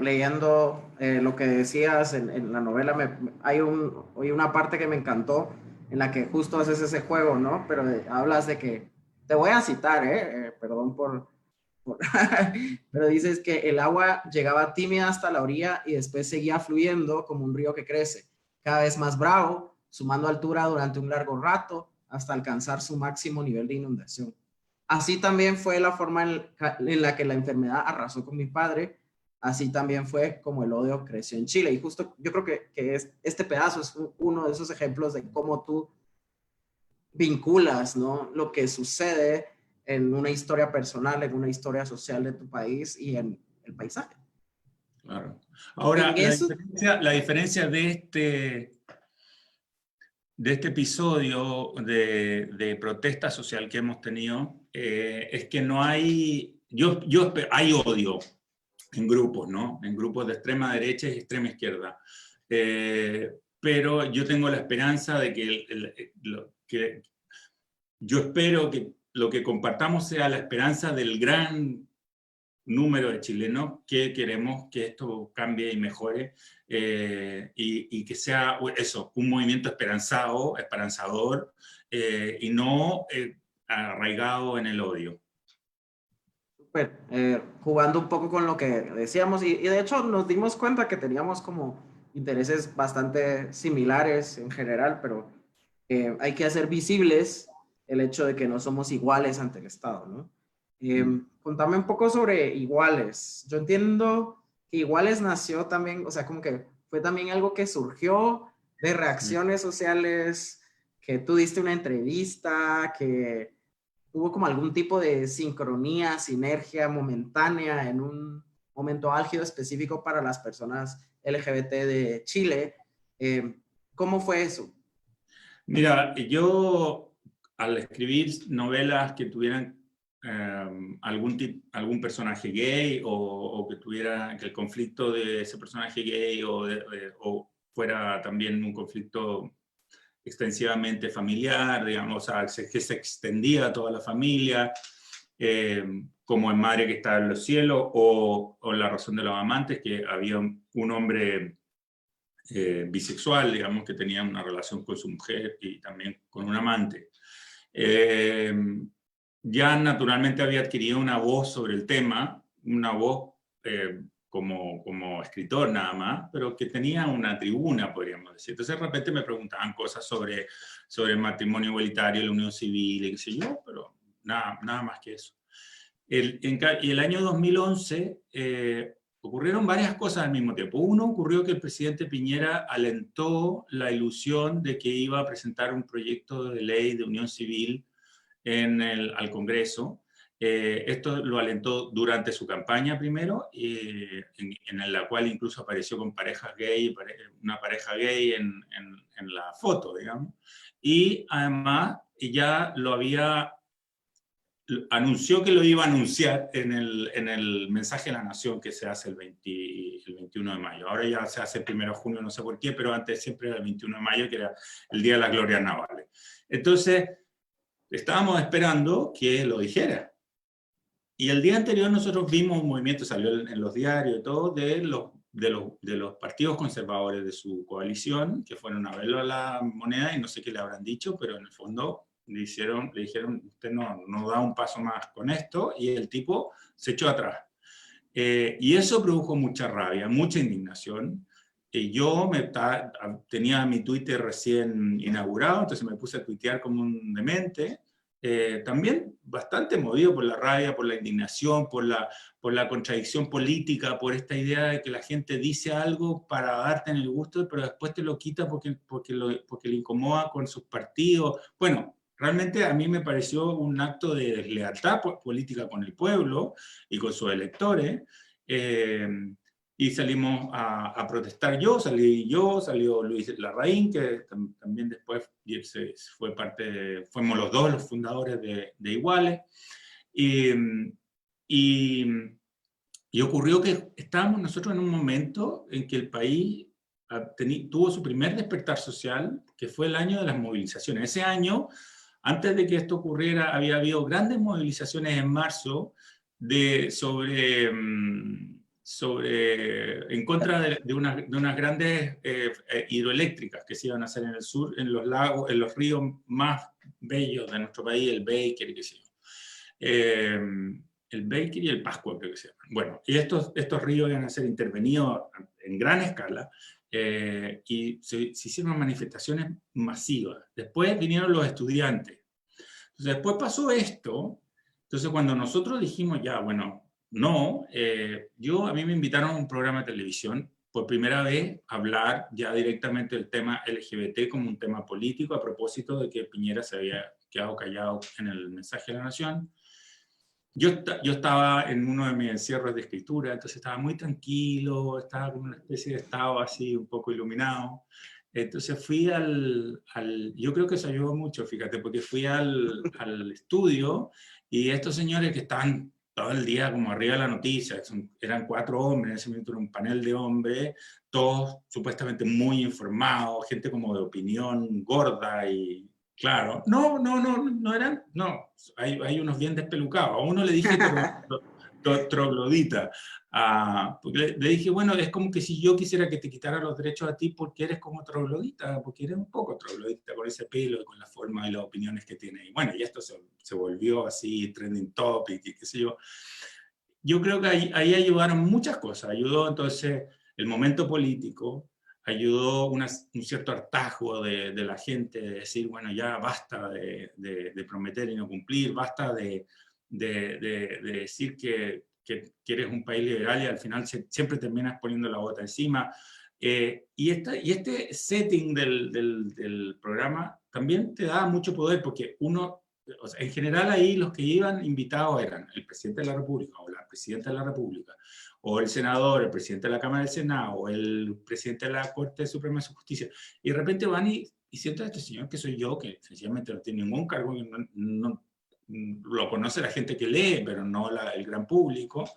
[SPEAKER 2] leyendo lo que decías en la novela, hay una parte que me encantó en la que justo haces ese juego, ¿no? Pero hablas de que, te voy a citar, perdón pero dices que el agua llegaba tímida hasta la orilla y después seguía fluyendo como un río que crece, cada vez más bravo, sumando altura durante un largo rato hasta alcanzar su máximo nivel de inundación. Así también fue la forma en la que la enfermedad arrasó con mi padre, así también fue como el odio creció en Chile. Y justo yo creo que este pedazo es uno de esos ejemplos de cómo tú vinculas, ¿no?, lo que sucede en una historia personal, en una historia social de tu país y en el paisaje.
[SPEAKER 3] Claro. Ahora, la diferencia de este episodio de protesta social que hemos tenido es que no hay, hay odio en grupos, ¿no? En grupos de extrema derecha y extrema izquierda. Pero yo tengo la esperanza de que yo espero que lo que compartamos sea la esperanza del gran número de chilenos que queremos que esto cambie y mejore y que sea eso, un movimiento esperanzador y no arraigado en el odio.
[SPEAKER 2] Super, jugando un poco con lo que decíamos y de hecho nos dimos cuenta que teníamos como intereses bastante similares en general, pero hay que hacer visibles el hecho de que no somos iguales ante el Estado, ¿no? Contame un poco sobre Iguales. Yo entiendo que Iguales nació también, o sea, como que fue también algo que surgió de reacciones sociales, que tú diste una entrevista, que hubo como algún tipo de sincronía, sinergia momentánea en un momento álgido específico para las personas LGBT de Chile. ¿Cómo fue eso?
[SPEAKER 3] Mira, yo al escribir novelas que tuvieran algún personaje gay o que el conflicto de ese personaje gay o fuera también un conflicto extensivamente familiar, digamos, o sea, que se extendía a toda la familia, como en Madre que está en los cielos, o La razón de los amantes, que había un hombre bisexual, digamos, que tenía una relación con su mujer y también con un amante. ya naturalmente había adquirido una voz sobre el tema, una voz como escritor nada más, pero que tenía una tribuna, podríamos decir. Entonces de repente me preguntaban cosas sobre el matrimonio igualitario, la unión civil, y qué sé yo, pero nada más que eso. Y el año 2011 ocurrieron varias cosas al mismo tiempo. Uno, ocurrió que el presidente Piñera alentó la ilusión de que iba a presentar un proyecto de ley de unión civil al Congreso. Esto lo alentó durante su campaña primero, en la cual incluso apareció con parejas gay, una pareja gay en la foto, digamos. Y además ya anunció que lo iba a anunciar en el mensaje de la Nación que se hace el 21 de mayo. Ahora ya se hace el 1 de junio, no sé por qué, pero antes siempre era el 21 de mayo, que era el Día de las Glorias Navales. Entonces, estábamos esperando que lo dijera. Y el día anterior nosotros vimos un movimiento, salió en los diarios y todo, de los partidos conservadores de su coalición, que fueron a verlo a la Moneda y no sé qué le habrán dicho, pero en el fondo le dijeron, usted no da un paso más con esto, y el tipo se echó atrás. Y eso produjo mucha rabia, mucha indignación. Yo tenía mi Twitter recién inaugurado, entonces me puse a tuitear como un demente, también bastante movido por la rabia, por la indignación, por la contradicción política, por esta idea de que la gente dice algo para darte en el gusto, pero después te lo quita porque le incomoda con sus partidos. Bueno, realmente a mí me pareció un acto de deslealtad política con el pueblo y con sus electores, y salimos a protestar. Salió Luis Larraín, que también después fuimos los dos los fundadores de Iguales, y ocurrió que estábamos nosotros en un momento en que el país tuvo su primer despertar social, que fue el año de las movilizaciones. Ese año, antes de que esto ocurriera, había habido grandes movilizaciones en marzo en contra de unas grandes hidroeléctricas que se iban a hacer en el sur, en los lagos, en los ríos más bellos de nuestro país, el Baker y qué sé yo. El Baker y el Pascua, creo que se llaman. Bueno, y estos ríos iban a ser intervenidos en gran escala, y se hicieron manifestaciones masivas. Después vinieron los estudiantes. Entonces, después pasó esto. Entonces, cuando nosotros dijimos ya, bueno, no, a mí me invitaron a un programa de televisión por primera vez a hablar ya directamente del tema LGBT como un tema político, a propósito de que Piñera se había quedado callado en el mensaje de la Nación. Yo estaba en uno de mis encierros de escritura, entonces estaba muy tranquilo, estaba como una especie de estado así un poco iluminado. Entonces fui yo creo que eso ayudó mucho, fíjate, porque fui al estudio, y estos señores que estaban todo el día como arriba de la noticia, eran 4 hombres, en ese momento era un panel de hombres, todos supuestamente muy informados, gente como de opinión gorda y claro. No eran, no, hay unos bien despelucados. A uno le dije troglodita. Porque le dije, bueno, es como que si yo quisiera que te quitara los derechos a ti porque eres como troglodita, porque eres un poco troglodita con ese pelo y con la forma y las opiniones que tiene. Y bueno, y esto se volvió así, trending topic y qué sé yo. Yo creo que ahí ayudaron muchas cosas. Ayudó entonces el momento político, ayudó un cierto hartazgo de la gente, de decir, bueno, ya basta de prometer y no cumplir, basta de decir que eres un país liberal y al final siempre terminas poniendo la bota encima. Y este setting del programa también te da mucho poder, porque o sea, en general ahí los que iban invitados eran el presidente de la República o la presidenta de la República, o el senador, el presidente de la Cámara del Senado, o el presidente de la Corte Suprema de Justicia. Y de repente van y sientan a este señor que soy yo, que sencillamente no tiene ningún cargo, no lo conoce la gente que lee, pero no el gran público.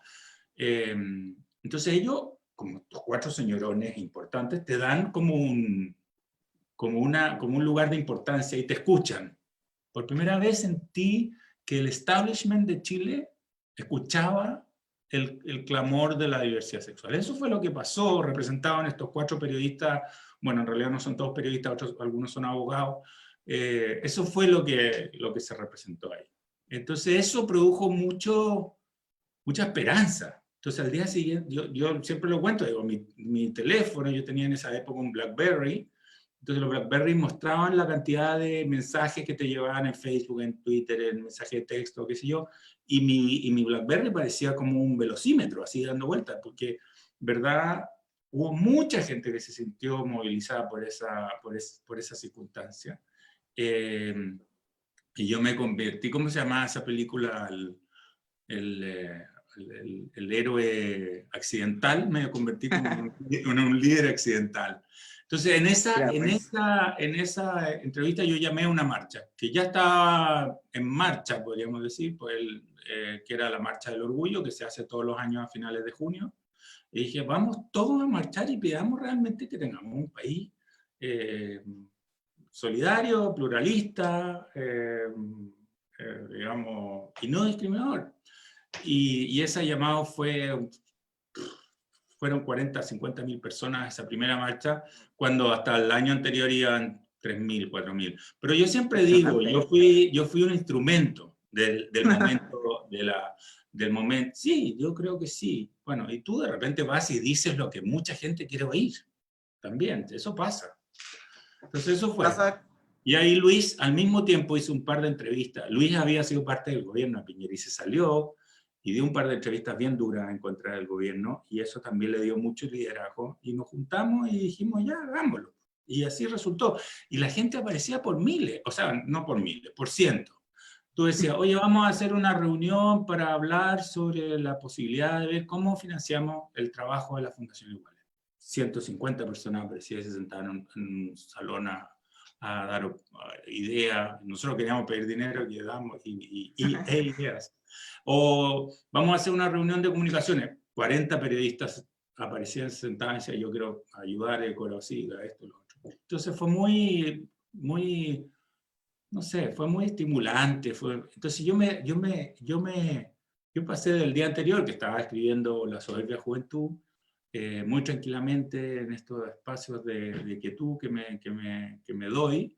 [SPEAKER 3] Entonces ellos, como estos 4 señorones importantes, te dan como un lugar de importancia y te escuchan. Por primera vez sentí que el establishment de Chile escuchaba el clamor de la diversidad sexual. Eso fue lo que pasó. Representaban estos 4 periodistas, bueno, en realidad no son todos periodistas, algunos son abogados. Eso fue lo que se representó ahí. Entonces eso produjo mucha esperanza. Entonces al día siguiente, yo siempre lo cuento, digo, mi teléfono, yo tenía en esa época un BlackBerry, entonces los BlackBerry mostraban la cantidad de mensajes que te llevaban en Facebook, en Twitter, en mensaje de texto, qué sé yo, y mi BlackBerry parecía como un velocímetro, así dando vueltas, porque, ¿verdad? Hubo mucha gente que se sintió movilizada por esa circunstancia. Y yo me convertí, ¿cómo se llamaba esa película? El héroe accidental, me convertí como en un líder accidental. Entonces, en esa entrevista yo llamé a una marcha, que ya estaba en marcha, podríamos decir, pues que era la Marcha del Orgullo, que se hace todos los años a finales de junio. Y dije, vamos todos a marchar y pidamos realmente que tengamos un país solidario, pluralista, digamos, y no discriminador. Y ese llamado fueron 40, 50 mil personas esa primera marcha, cuando hasta el año anterior iban 3.000, 4.000. Pero yo siempre digo, yo fui un instrumento del momento, del momento. Sí, yo creo que sí. Bueno, y tú de repente vas y dices lo que mucha gente quiere oír. También, eso pasa. Entonces eso fue. Y ahí Luis al mismo tiempo hizo un par de entrevistas. Luis había sido parte del gobierno de Piñera y se salió y dio un par de entrevistas bien duras en contra del gobierno, y eso también le dio mucho liderazgo, y nos juntamos y dijimos, ya, hagámoslo. Y así resultó. Y la gente aparecía por miles, o sea, no por miles, por cientos. Tú decías, oye, vamos a hacer una reunión para hablar sobre la posibilidad de ver cómo financiamos el trabajo de la Fundación Igualdad. 150 personas aparecían y se sentaron en un salón a dar ideas. Nosotros queríamos pedir dinero y damos ideas. O vamos a hacer una reunión de comunicaciones. 40 periodistas aparecían sentados y decían, yo quiero ayudar a Ecorosiga, esto, lo otro. Entonces fue no sé, fue muy estimulante. Entonces yo pasé del día anterior, que estaba escribiendo La soberbia juventud, muy tranquilamente en estos espacios de quietud que me doy,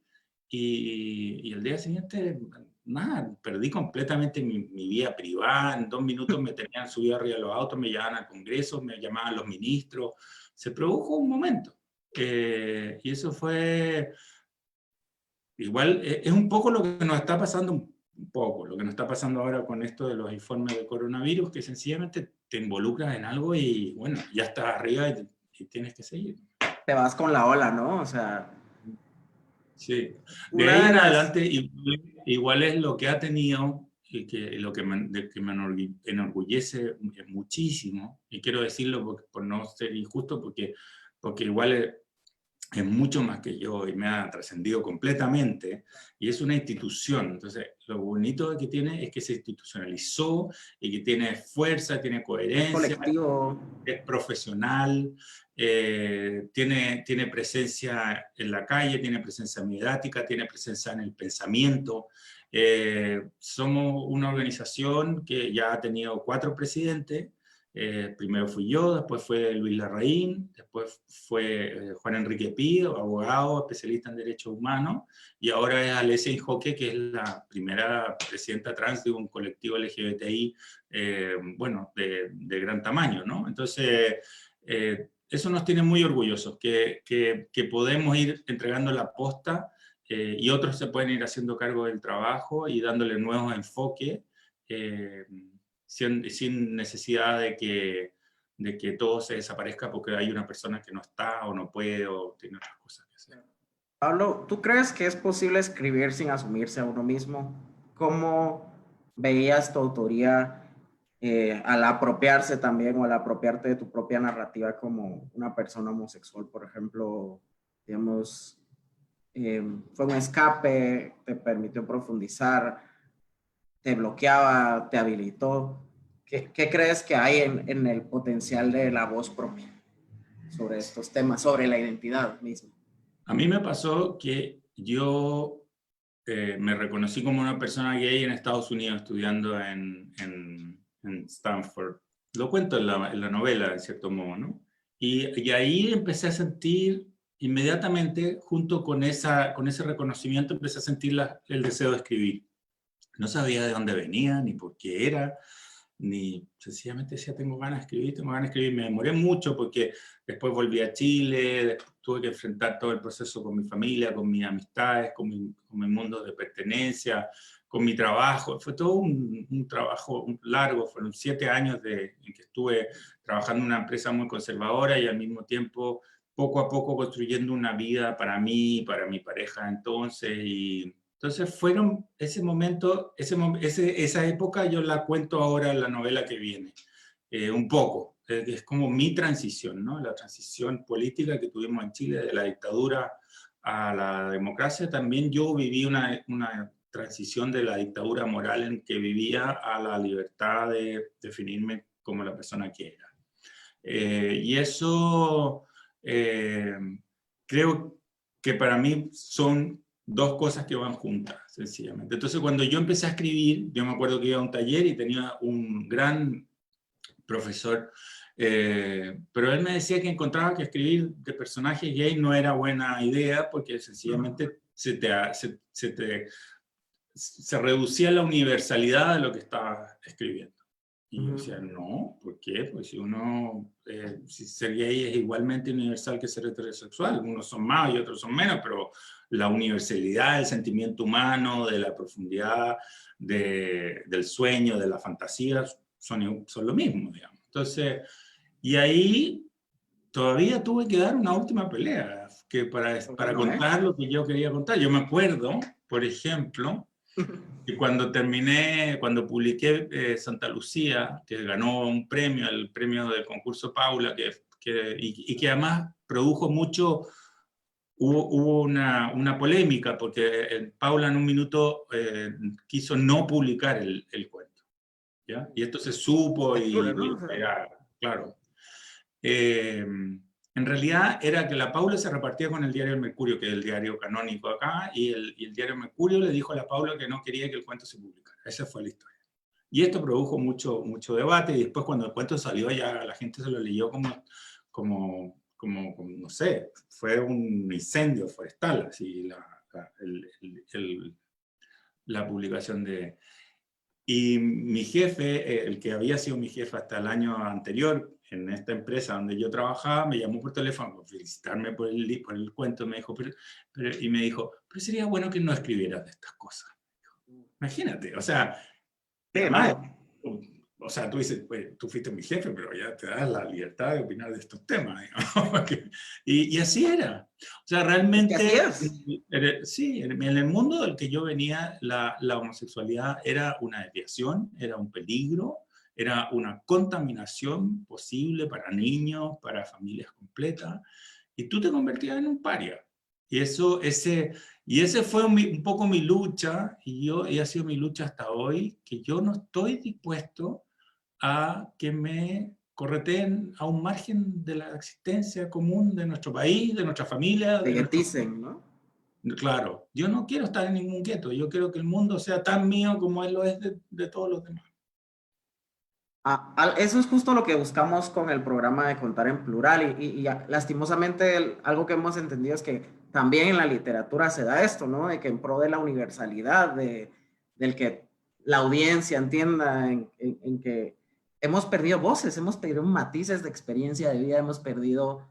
[SPEAKER 3] y el día siguiente, nada, perdí completamente mi vida privada. En 2 minutos me tenían subido arriba de los autos, me llevaban al Congreso, me llamaban los ministros, se produjo un momento. Y eso fue, igual, es un poco lo que nos está pasando, un poco, lo que nos está pasando ahora con esto de los informes de coronavirus, que sencillamente te involucras en algo y bueno, ya estás arriba y tienes que seguir.
[SPEAKER 2] Te vas con la ola, ¿no? O sea...
[SPEAKER 3] Sí. De ahí en adelante, igual es lo que ha tenido, y lo que me enorgullece muchísimo, y quiero decirlo por no ser injusto, porque igual es mucho más que yo y me ha trascendido completamente, y es una institución. Entonces, lo bonito que tiene es que se institucionalizó y que tiene fuerza, tiene coherencia,
[SPEAKER 2] colectivo,
[SPEAKER 3] es profesional, tiene presencia en la calle, tiene presencia mediática, tiene presencia en el pensamiento. Somos una organización que ya ha tenido 4 presidentes. Primero fui yo, después fue Luis Larraín, después fue Juan Enrique Pío, abogado, especialista en derechos humanos, y ahora es Alessia Injoque, que es la primera presidenta trans de un colectivo LGBTI, bueno, de gran tamaño, ¿no? Entonces, eso nos tiene muy orgullosos, que podemos ir entregando la posta, y otros se pueden ir haciendo cargo del trabajo y dándole nuevos enfoques, sin necesidad de que todo se desaparezca porque hay una persona que no está o no puede o tiene otras cosas que hacer.
[SPEAKER 2] Pablo, ¿tú crees que es posible escribir sin asumirse a uno mismo? ¿Cómo veías tu autoría al apropiarse también, o al apropiarte de tu propia narrativa como una persona homosexual, por ejemplo? Digamos, fue un escape, te permitió profundizar, te bloqueaba, te habilitó. ¿Qué crees que hay en el potencial de la voz propia sobre estos temas, sobre la identidad misma?
[SPEAKER 3] A mí me pasó que yo me reconocí como una persona gay en Estados Unidos estudiando en Stanford. Lo cuento en la novela, en cierto modo, ¿no? Y ahí empecé a sentir inmediatamente, junto con ese reconocimiento, empecé a sentir el deseo de escribir. No sabía de dónde venía, ni por qué era, ni sencillamente decía, tengo ganas de escribir, tengo ganas de escribir. Me demoré mucho porque después volví a Chile, tuve que enfrentar todo el proceso con mi familia, con mis amistades, con mi mundo de pertenencia, con mi trabajo. Fue todo un trabajo largo, fueron 7 años en que estuve trabajando en una empresa muy conservadora y al mismo tiempo, poco a poco, construyendo una vida para mí, para mi pareja entonces, y entonces fueron ese momento, esa época yo la cuento ahora en la novela que viene, un poco. Es como mi transición, ¿no? La transición política que tuvimos en Chile de la dictadura a la democracia. También yo viví una transición de la dictadura moral en que vivía a la libertad de definirme como la persona que era. Y eso creo que para mí son dos cosas que van juntas, sencillamente. Entonces, cuando yo empecé a escribir, yo me acuerdo que iba a un taller y tenía un gran profesor, pero él me decía que encontraba que escribir de personajes gay no era buena idea porque sencillamente se reducía la universalidad de lo que estaba escribiendo. Y yo decía, no, ¿por qué? Pues si ser gay es igualmente universal que ser heterosexual, unos son más y otros son menos, pero la universalidad del sentimiento humano, de la profundidad, del sueño, de la fantasía, son lo mismo, digamos. Entonces, y ahí todavía tuve que dar una última pelea para contar lo que yo quería contar. Yo me acuerdo, por ejemplo, y cuando publiqué Santa Lucía, que ganó un premio, el premio del concurso Paula, y que además produjo mucho, hubo una polémica, porque Paula en un minuto quiso no publicar el cuento, ¿ya? Y esto se supo era, claro. En realidad era que la Paula se repartía con el diario El Mercurio, que es el diario canónico acá, y el diario Mercurio le dijo a la Paula que no quería que el cuento se publicara. Esa fue la historia. Y esto produjo mucho debate, y después cuando el cuento salió ya la gente se lo leyó como no sé, fue un incendio forestal, así la publicación de... Y mi jefe, el que había sido mi jefe hasta el año anterior, en esta empresa donde yo trabajaba, me llamó por teléfono para felicitarme por el cuento, me dijo, y me dijo, pero sería bueno que no escribieras de estas cosas. Imagínate, o sea, además, o sea, tú dices, pues, tú fuiste mi jefe, pero ya te das la libertad de opinar de estos temas, digamos. Y así era. O sea, realmente, sí, en el mundo del que yo venía, la homosexualidad era una desviación, era un peligro, era una contaminación posible para niños, para familias completas, y tú te convertías en un paria. Y ese fue un poco mi lucha, y ha sido mi lucha hasta hoy, que yo no estoy dispuesto a que me correteen a un margen de la existencia común de nuestro país, de nuestra familia.
[SPEAKER 2] ¿No?
[SPEAKER 3] Claro, yo no quiero estar en ningún gueto, yo quiero que el mundo sea tan mío como él lo es de todos los demás.
[SPEAKER 2] Eso es justo lo que buscamos con el programa de Contar en Plural y lastimosamente algo que hemos entendido es que también en la literatura se da esto, ¿no? De que en pro de la universalidad, del que la audiencia entienda en que hemos perdido voces, hemos perdido matices de experiencia de vida, hemos perdido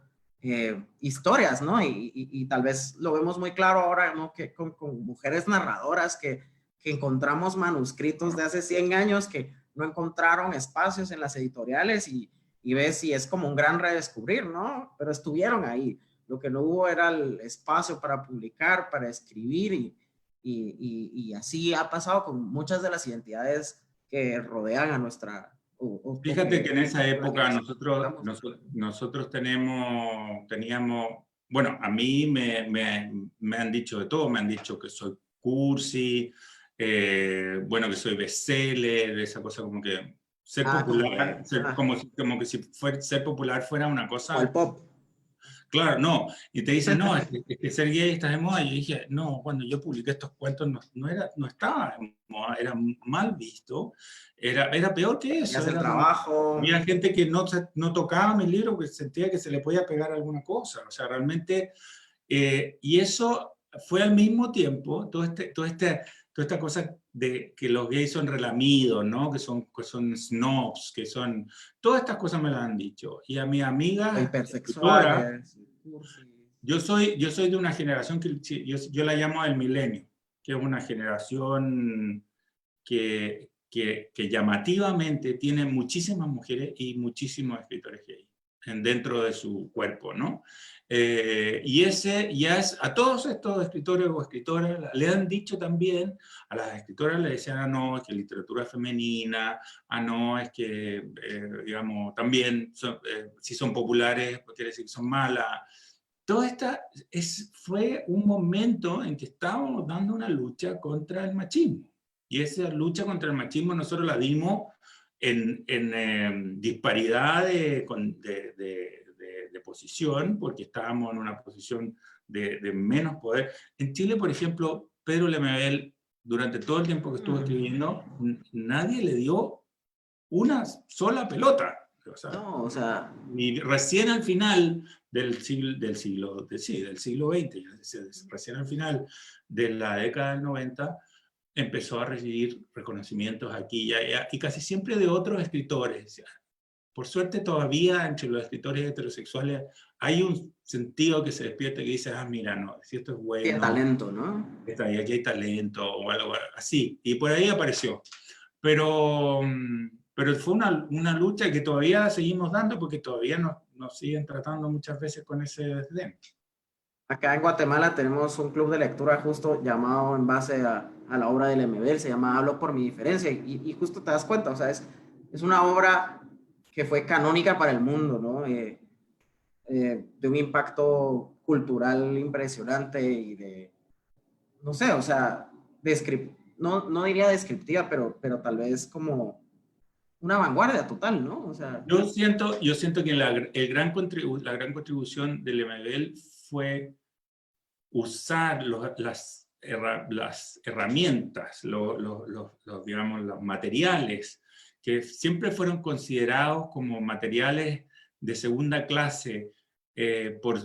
[SPEAKER 2] historias, ¿no? Y tal vez lo vemos muy claro ahora, ¿no? Que con mujeres narradoras que encontramos manuscritos de hace 100 años que no encontraron espacios en las editoriales y ves si es como un gran redescubrir, ¿no? Pero estuvieron ahí. Lo que no hubo era el espacio para publicar, para escribir y así ha pasado con muchas de las identidades que rodean a nuestra...
[SPEAKER 3] Fíjate que en esa época nosotros teníamos, bueno, a mí me han dicho de todo, me han dicho que soy cursi, bueno, que soy bestseller, esa cosa como que ser popular, como que si ser popular fuera una cosa...
[SPEAKER 2] O el pop.
[SPEAKER 3] Claro, no, y te dicen, no, es que ser gay está de moda, y yo dije, no, cuando yo publiqué estos cuentos no estaba de moda, era mal visto, era peor que eso.
[SPEAKER 2] Hacer trabajo.
[SPEAKER 3] Había gente que no tocaba mis libros porque sentía que se le podía pegar alguna cosa, o sea, realmente, y eso fue al mismo tiempo, todo este toda esta cosa de que los gays son relamidos, ¿no? Que son snobs, que son... Todas estas cosas me las han dicho. Y a mi amiga
[SPEAKER 2] hipersexuales.
[SPEAKER 3] yo soy de una generación que yo la llamo el milenio, que es una generación que llamativamente tiene muchísimas mujeres y muchísimos escritores gay dentro de su cuerpo, ¿no? Y ese ya es, a todos estos escritores o escritoras le han dicho también, a las escritoras le decían, no, es que literatura femenina, no, es que, digamos, también si son populares, pues quiere decir que son malas. Todo esta fue un momento en que estábamos dando una lucha contra el machismo. Y esa lucha contra el machismo nosotros la dimos en disparidad de posición, porque estábamos en una posición de menos poder. En Chile, por ejemplo, Pedro Lemebel, durante todo el tiempo que estuvo escribiendo, nadie le dio una sola pelota. O sea,
[SPEAKER 2] no, o sea...
[SPEAKER 3] Y recién al final del siglo XX, recién al final de la década del 90, empezó a recibir reconocimientos aquí y allá, y casi siempre de otros escritores. Por suerte todavía entre los escritores heterosexuales hay un sentido que se despierta que dice, mira, no, si esto es bueno.
[SPEAKER 2] Tiene talento, ¿no?
[SPEAKER 3] Aquí hay talento o algo así. Y por ahí apareció. Pero fue una lucha que todavía seguimos dando porque todavía nos siguen tratando muchas veces con ese desdén.
[SPEAKER 2] Acá en Guatemala tenemos un club de lectura justo llamado en base a la obra de Lemebel, se llama Hablo por mi diferencia, y justo te das cuenta, o sea, es una obra que fue canónica para el mundo, ¿no? De un impacto cultural impresionante y de, no sé, o sea, no diría descriptiva, pero tal vez como una vanguardia total, ¿no? O sea,
[SPEAKER 3] yo siento que la gran contribución de Lemebel fue usar las herramientas, digamos, los materiales que siempre fueron considerados como materiales de segunda clase por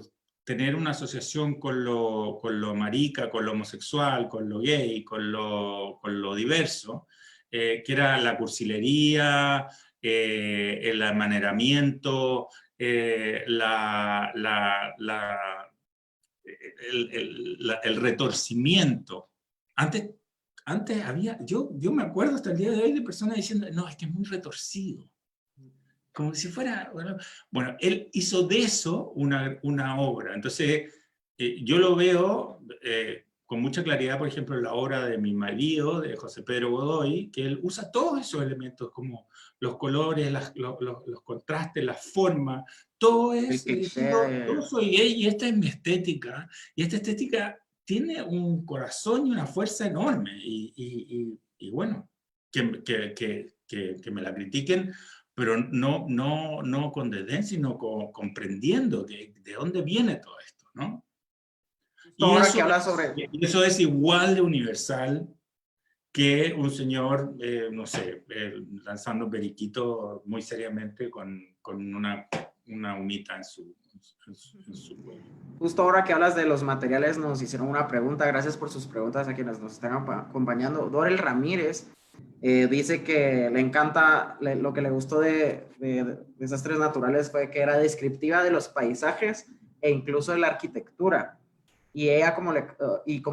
[SPEAKER 3] tener una asociación con lo marica, con lo homosexual, con lo gay, con lo diverso, que era la cursilería, el amaneramiento, el retorcimiento. Antes había, yo me acuerdo hasta el día de hoy de personas diciendo, no, es que es muy retorcido. Como si fuera, bueno, él hizo de eso una obra. Entonces, yo lo veo con mucha claridad, por ejemplo, en la obra de mi marido, de José Pedro Godoy, que él usa todos esos elementos como los colores, los contrastes, las formas, todo es, yo soy gay y esta es mi estética, y esta estética tiene un corazón y una fuerza enorme, y bueno, que me la critiquen, pero no con desdén, sino comprendiendo de dónde viene todo esto, ¿no? Y eso es igual de universal que un señor, no sé, lanzando periquito muy seriamente con una humita en su cuello.
[SPEAKER 2] Justo ahora que hablas de los materiales, nos hicieron una pregunta. Gracias por sus preguntas a quienes nos están acompañando. Dorel Ramírez dice que le encanta, lo que le gustó de Desastres Naturales fue que era descriptiva de los paisajes e incluso de la arquitectura. Y ella como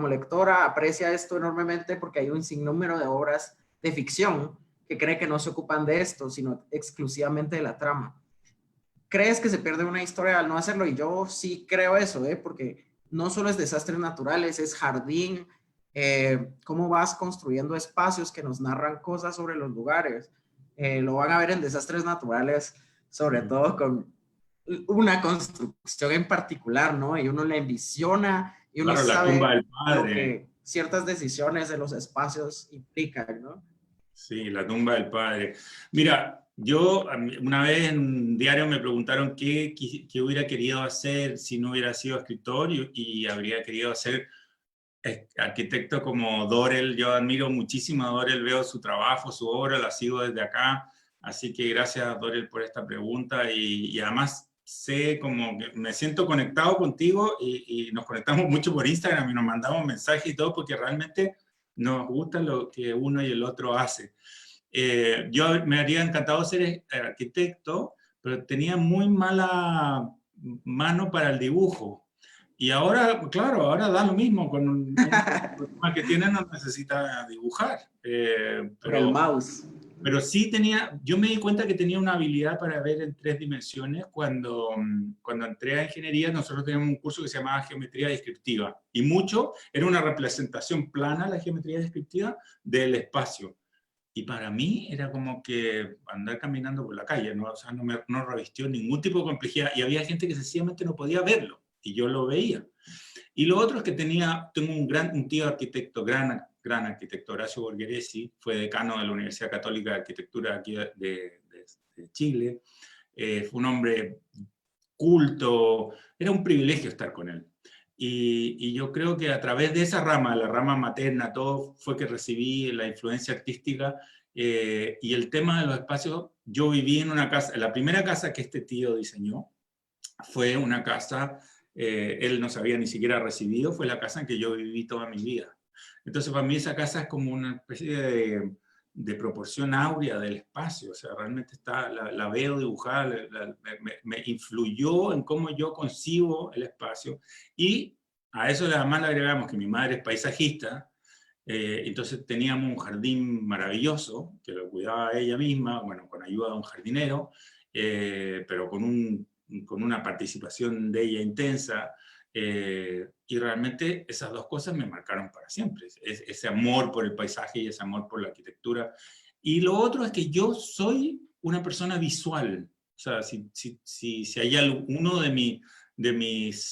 [SPEAKER 2] lectora aprecia esto enormemente porque hay un sinnúmero de obras de ficción que cree que no se ocupan de esto, sino exclusivamente de la trama. ¿Crees que se pierde una historia al no hacerlo? Y yo sí creo eso, porque no solo es Desastres Naturales, es Jardín, cómo vas construyendo espacios que nos narran cosas sobre los lugares. Lo van a ver en Desastres Naturales, sobre todo con una construcción en particular, ¿no? Y uno la envisiona y uno sabe lo que ciertas decisiones de los espacios implican, ¿no?
[SPEAKER 3] Sí, la tumba del padre. Mira, yo una vez en un diario me preguntaron qué hubiera querido hacer si no hubiera sido escritor, y habría querido ser arquitecto como Dorel. Yo admiro muchísimo a Dorel, veo su trabajo, su obra, la sigo desde acá. Así que gracias, Dorel, por esta pregunta, y además sé como que me siento conectado contigo y nos conectamos mucho por Instagram y nos mandamos mensajes y todo, porque realmente nos gusta lo que uno y el otro hace. Yo me habría encantado ser arquitecto, pero tenía muy mala mano para el dibujo. Y ahora, claro, ahora da lo mismo, con un problema que tiene no necesita dibujar.
[SPEAKER 2] Por el mouse.
[SPEAKER 3] Pero sí tenía, yo me di cuenta que tenía una habilidad para ver en 3 dimensiones cuando entré a ingeniería. Nosotros teníamos un curso que se llamaba geometría descriptiva, y mucho era una representación plana, la geometría descriptiva, del espacio. Y para mí era como que andar caminando por la calle, ¿no? O sea, no revistió ningún tipo de complejidad, y había gente que sencillamente no podía verlo, y yo lo veía. Y lo otro es que tengo un tío arquitecto, gran arquitecto, Horacio Borgheresi, fue decano de la Universidad Católica de Arquitectura aquí de Chile. Fue un hombre culto, era un privilegio estar con él. Y yo creo que a través de esa rama, la rama materna, todo fue que recibí la influencia artística. Y el tema de los espacios, yo viví en una casa, la primera casa que este tío diseñó fue una casa, él no se había ni siquiera recibido, fue la casa en que yo viví toda mi vida. Entonces para mí esa casa es como una especie de proporción áurea del espacio, o sea, realmente la veo dibujada, me influyó en cómo yo concibo el espacio. Y a eso además le agregamos que mi madre es paisajista, entonces teníamos un jardín maravilloso, que lo cuidaba ella misma, bueno, con ayuda de un jardinero, pero con una participación de ella intensa, y realmente esas dos cosas me marcaron para siempre, ese amor por el paisaje y ese amor por la arquitectura. Y lo otro es que yo soy una persona visual, o sea, si hay uno de mis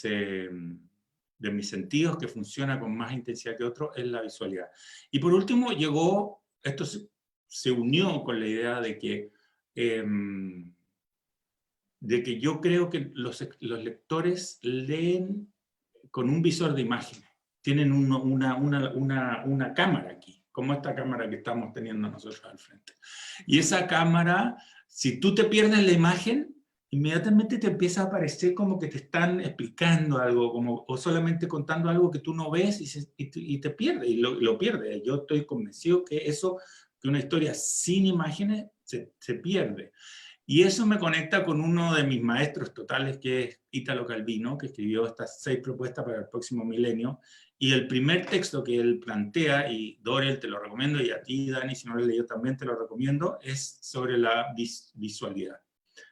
[SPEAKER 3] sentidos que funciona con más intensidad que otro, es la visualidad. Y por último esto se unió con la idea de que yo creo que los lectores leen con un visor de imagen. Tienen una cámara aquí, como esta cámara que estamos teniendo nosotros al frente. Y esa cámara, si tú te pierdes la imagen, inmediatamente te empieza a aparecer como que te están explicando algo, o solamente contando algo que tú no ves, y te pierdes, y lo pierdes. Yo estoy convencido que una historia sin imágenes se pierde. Y eso me conecta con uno de mis maestros totales, que es Italo Calvino, que escribió estas 6 propuestas para el próximo milenio. Y el primer texto que él plantea, y Dorel te lo recomiendo, y a ti, Dani, si no lo he leído también te lo recomiendo, es sobre la visualidad.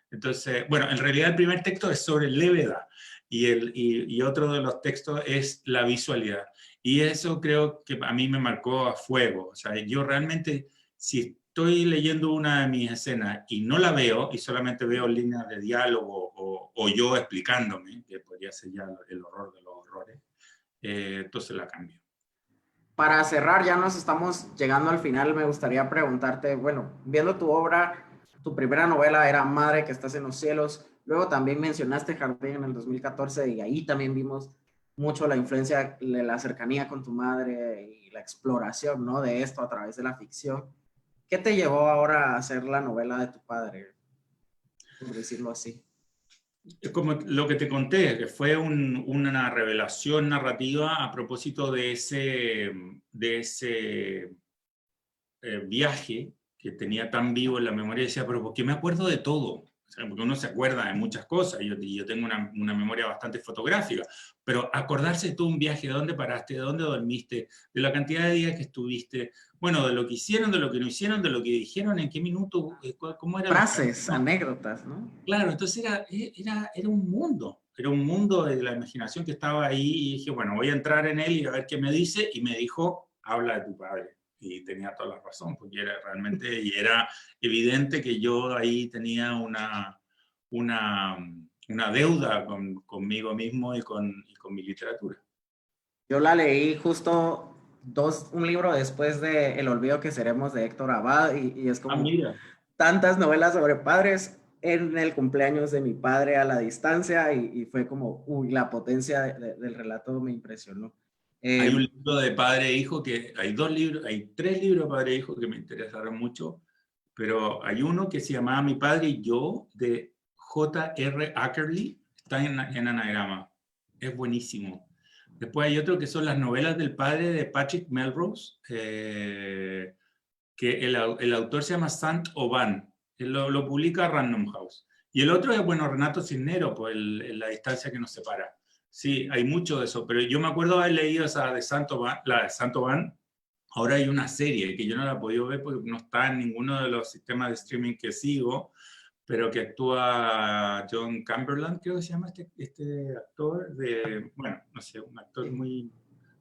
[SPEAKER 3] Entonces, bueno, en realidad el primer texto es sobre levedad, y otro de los textos es la visualidad. Y eso creo que a mí me marcó a fuego. O sea, yo realmente, si estoy leyendo una de mis escenas y no la veo, y solamente veo líneas de diálogo o yo explicándome, que podría ser ya el horror de los horrores, entonces la cambio.
[SPEAKER 2] Para cerrar, ya nos estamos llegando al final, me gustaría preguntarte, bueno, viendo tu obra, tu primera novela era Madre que estás en los cielos, luego también mencionaste Jardín en el 2014, y ahí también vimos mucho la influencia de la cercanía con tu madre y la exploración, ¿no?, de esto a través de la ficción. ¿Qué te llevó ahora a hacer la novela de tu padre, por decirlo así?
[SPEAKER 3] Es como lo que te conté, que fue una revelación narrativa a propósito de ese viaje que tenía tan vivo en la memoria. Y decía, pero ¿por qué me acuerdo de todo? O sea, porque uno se acuerda de muchas cosas, y yo tengo una memoria bastante fotográfica, pero acordarse de todo un viaje, de dónde paraste, de dónde dormiste, de la cantidad de días que estuviste, bueno, de lo que hicieron, de lo que no hicieron, de lo que dijeron, en qué minuto, cómo era.
[SPEAKER 2] Frases, anécdotas, ¿no?
[SPEAKER 3] Claro, entonces era un mundo de la imaginación que estaba ahí, y dije, bueno, voy a entrar en él y a ver qué me dice, y me dijo, habla de tu padre. Y tenía toda la razón, porque era evidente que yo ahí tenía una deuda conmigo mismo y con mi literatura.
[SPEAKER 2] Yo la leí justo un libro después de El olvido que seremos, de Héctor Abad, y es como
[SPEAKER 3] Mira.
[SPEAKER 2] tantas novelas sobre padres en el cumpleaños de mi padre a la distancia, y fue como, uy, la potencia del relato me impresionó.
[SPEAKER 3] Hay un libro de padre e hijo, hay 3 libros de padre e hijo que me interesaron mucho, pero hay uno que se llamaba Mi padre y yo, de J.R. Ackerley, está en Anagrama, es buenísimo, Después hay otro que son las novelas del padre de Patrick Melrose, que el autor se llama Sant Oban, lo publica Random House. Y el otro es, bueno, Renato Cisneros, pues la distancia que nos separa. Sí, hay mucho de eso, pero yo me acuerdo haber leído esa de Sant Oban, la de Sant Oban. Ahora hay una serie que yo no la he podido ver porque no está en ninguno de los sistemas de streaming que sigo, pero que actúa John Cumberland, creo que se llama este actor, bueno, no sé, un actor muy,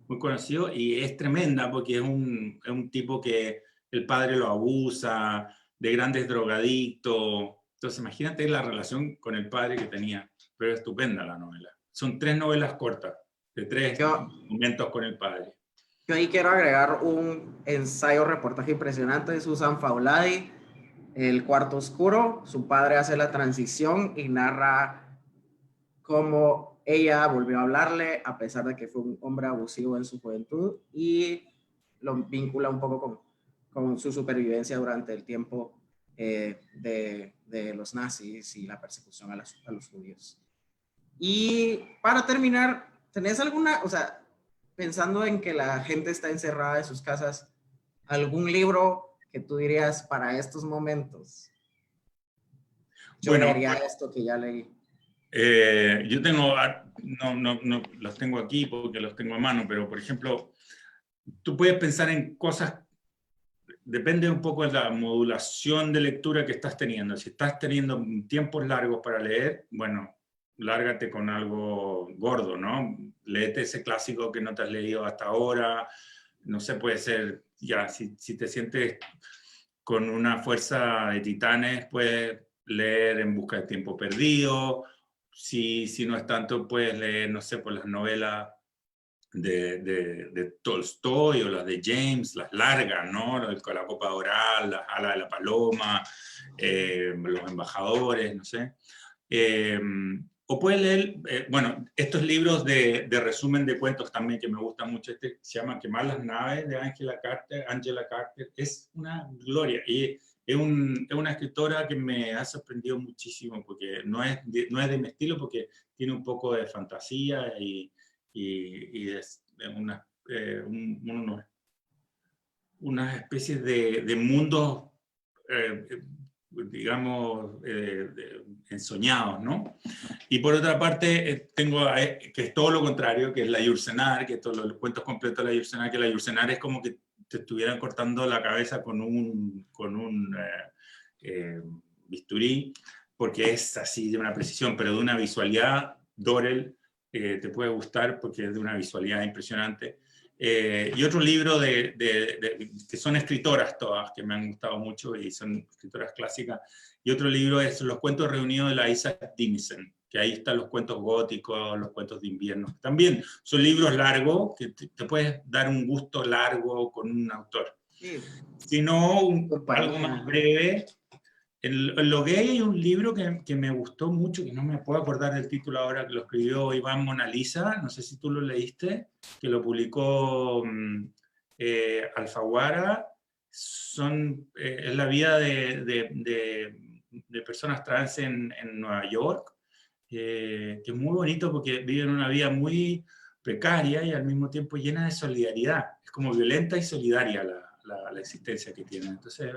[SPEAKER 3] muy conocido, y es tremenda porque es un tipo que el padre lo abusa, de grandes drogadictos. Entonces imagínate la relación con el padre que tenía, pero es estupenda la novela. Son 3 novelas cortas, de 3 momentos con el padre.
[SPEAKER 2] Yo ahí quiero agregar un ensayo reportaje impresionante de Susan Fauladi, El cuarto oscuro. Su padre hace la transición y narra cómo ella volvió a hablarle a pesar de que fue un hombre abusivo en su juventud, y lo vincula un poco con su supervivencia durante el tiempo de los nazis y la persecución a los judíos. Y para terminar, ¿tenés alguna, o sea, pensando en que la gente está encerrada en sus casas, algún libro que tú dirías para estos momentos? Yo leería esto que ya leí.
[SPEAKER 3] Yo tengo, no los tengo aquí porque los tengo a mano, pero por ejemplo, tú puedes pensar en cosas, depende un poco de la modulación de lectura que estás teniendo. Si estás teniendo tiempos largos para leer, bueno, lárgate con algo gordo, ¿no? Léete ese clásico que no te has leído hasta ahora. No sé, puede ser, ya, si te sientes con una fuerza de titanes, puedes leer En busca de tiempo perdido. Si no es tanto, puedes leer, no sé, por las novelas de Tolstoy o las de James, las largas, ¿no? La copa oral, Las alas de la paloma, Los embajadores, no sé. O puedes leer, bueno, estos libros de resumen de cuentos también que me gustan mucho. Este se llama Quemar las naves, de Angela Carter. Es una gloria. Y es una escritora que me ha sorprendido muchísimo porque no es de mi estilo, porque tiene un poco de fantasía y unas especies de mundos, digamos, ensoñados, ¿no? Y por otra parte, tengo que es todo lo contrario, que es la Yursenar, que todos los cuentos completos de la Yursenar, que la Yursenar es como que te estuvieran cortando la cabeza con un bisturí, porque es así de una precisión, pero de una visualidad. Dorel te puede gustar porque es de una visualidad impresionante. Y otro libro que son escritoras todas, que me han gustado mucho y son escritoras clásicas. Y otro libro es Los cuentos reunidos de la Isaac Dinesen, que ahí están los cuentos góticos, los cuentos de invierno. También son libros largos, que te puedes dar un gusto largo con un autor. Sí. Si no, algo más breve. En lo gay hay un libro que me gustó mucho, que no me puedo acordar del título ahora, que lo escribió Iván Monalisa, no sé si tú lo leíste, que lo publicó Alfaguara. Es la vida de personas trans en Nueva York, que es muy bonito porque viven una vida muy precaria y al mismo tiempo llena de solidaridad. Es como violenta y solidaria la existencia que tienen. Entonces,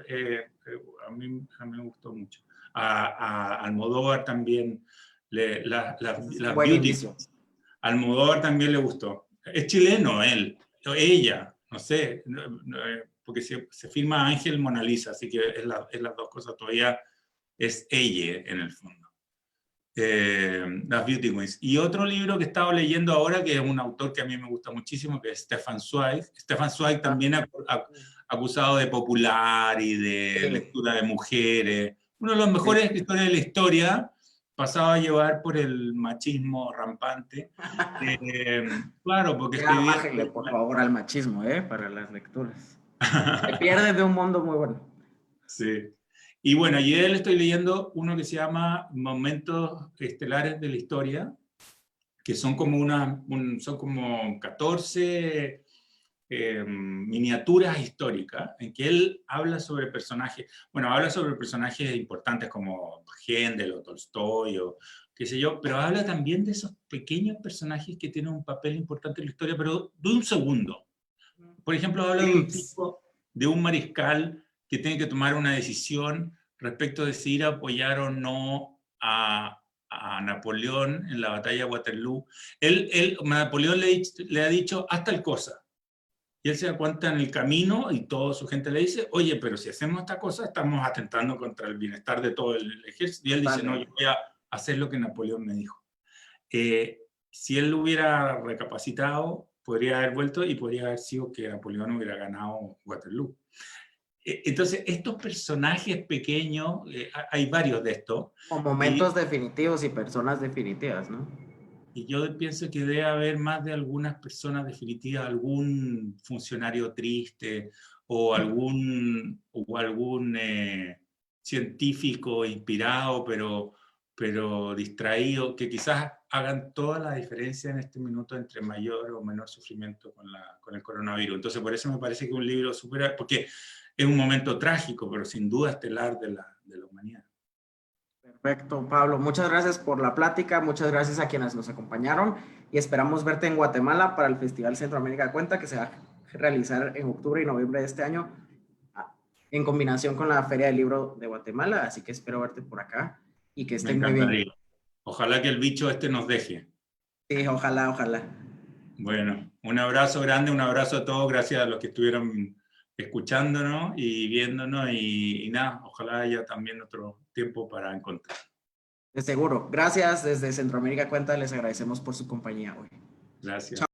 [SPEAKER 3] a mí me gustó mucho. A Almodóvar también, las Beauty. Almodóvar también le gustó. Es chileno él, ella, no sé, porque se firma Ángel Mona Lisa, así que es las dos cosas, todavía es ella en el fondo. Las Beauty Queens. Y otro libro que he estado leyendo ahora, que es un autor que a mí me gusta muchísimo, que es Stefan Zweig. Stefan Zweig también acusado de popular y de lectura de mujeres. Uno de los mejores escritores de la historia, pasado a llevar por el machismo rampante. Claro, porque escribía...
[SPEAKER 2] Bájale, por favor, al machismo, para las lecturas. Te pierdes de un mundo muy bueno.
[SPEAKER 3] Sí. Y bueno, y de él estoy leyendo uno que se llama Momentos Estelares de la Historia, que son como, son como 14 miniaturas históricas en que él habla sobre personajes, bueno, habla sobre personajes importantes como Händel o Tolstoy o qué sé yo, pero habla también de esos pequeños personajes que tienen un papel importante en la historia, pero de un segundo. Por ejemplo, habla de un tipo, de un mariscal que tiene que tomar una decisión respecto de si ir a apoyar o no a Napoleón en la batalla de Waterloo. Napoleón le ha dicho, haz tal cosa. Y él se da cuenta en el camino y toda su gente le dice, oye, pero si hacemos esta cosa, estamos atentando contra el bienestar de todo el ejército. Y él dice, no, yo voy a hacer lo que Napoleón me dijo. Si él hubiera recapacitado, podría haber vuelto y podría haber sido que Napoleón hubiera ganado Waterloo. Entonces, estos personajes pequeños, hay varios de estos.
[SPEAKER 2] O momentos definitivos y personas definitivas, ¿no?
[SPEAKER 3] Y yo pienso que debe haber más de algunas personas definitivas, algún funcionario triste o algún científico inspirado, pero distraído, que quizás hagan toda la diferencia en este minuto entre mayor o menor sufrimiento con el coronavirus. Entonces, por eso me parece que un libro supera, porque es un momento trágico, pero sin duda estelar de la humanidad.
[SPEAKER 2] Perfecto, Pablo. Muchas gracias por la plática, muchas gracias a quienes nos acompañaron y esperamos verte en Guatemala para el Festival Centroamérica Cuenta, que se va a realizar en octubre y noviembre de este año en combinación con la Feria del Libro de Guatemala, así que espero verte por acá y que estén muy bien.
[SPEAKER 3] Ojalá que el bicho este nos deje.
[SPEAKER 2] Sí, ojalá, ojalá.
[SPEAKER 3] Bueno, un abrazo grande, un abrazo a todos, gracias a los que estuvieron escuchándonos y viéndonos y nada, ojalá haya también otro tiempo para encontrar.
[SPEAKER 2] De seguro. Gracias. Desde Centroamérica Cuenta les agradecemos por su compañía hoy.
[SPEAKER 3] Gracias.
[SPEAKER 2] Chao.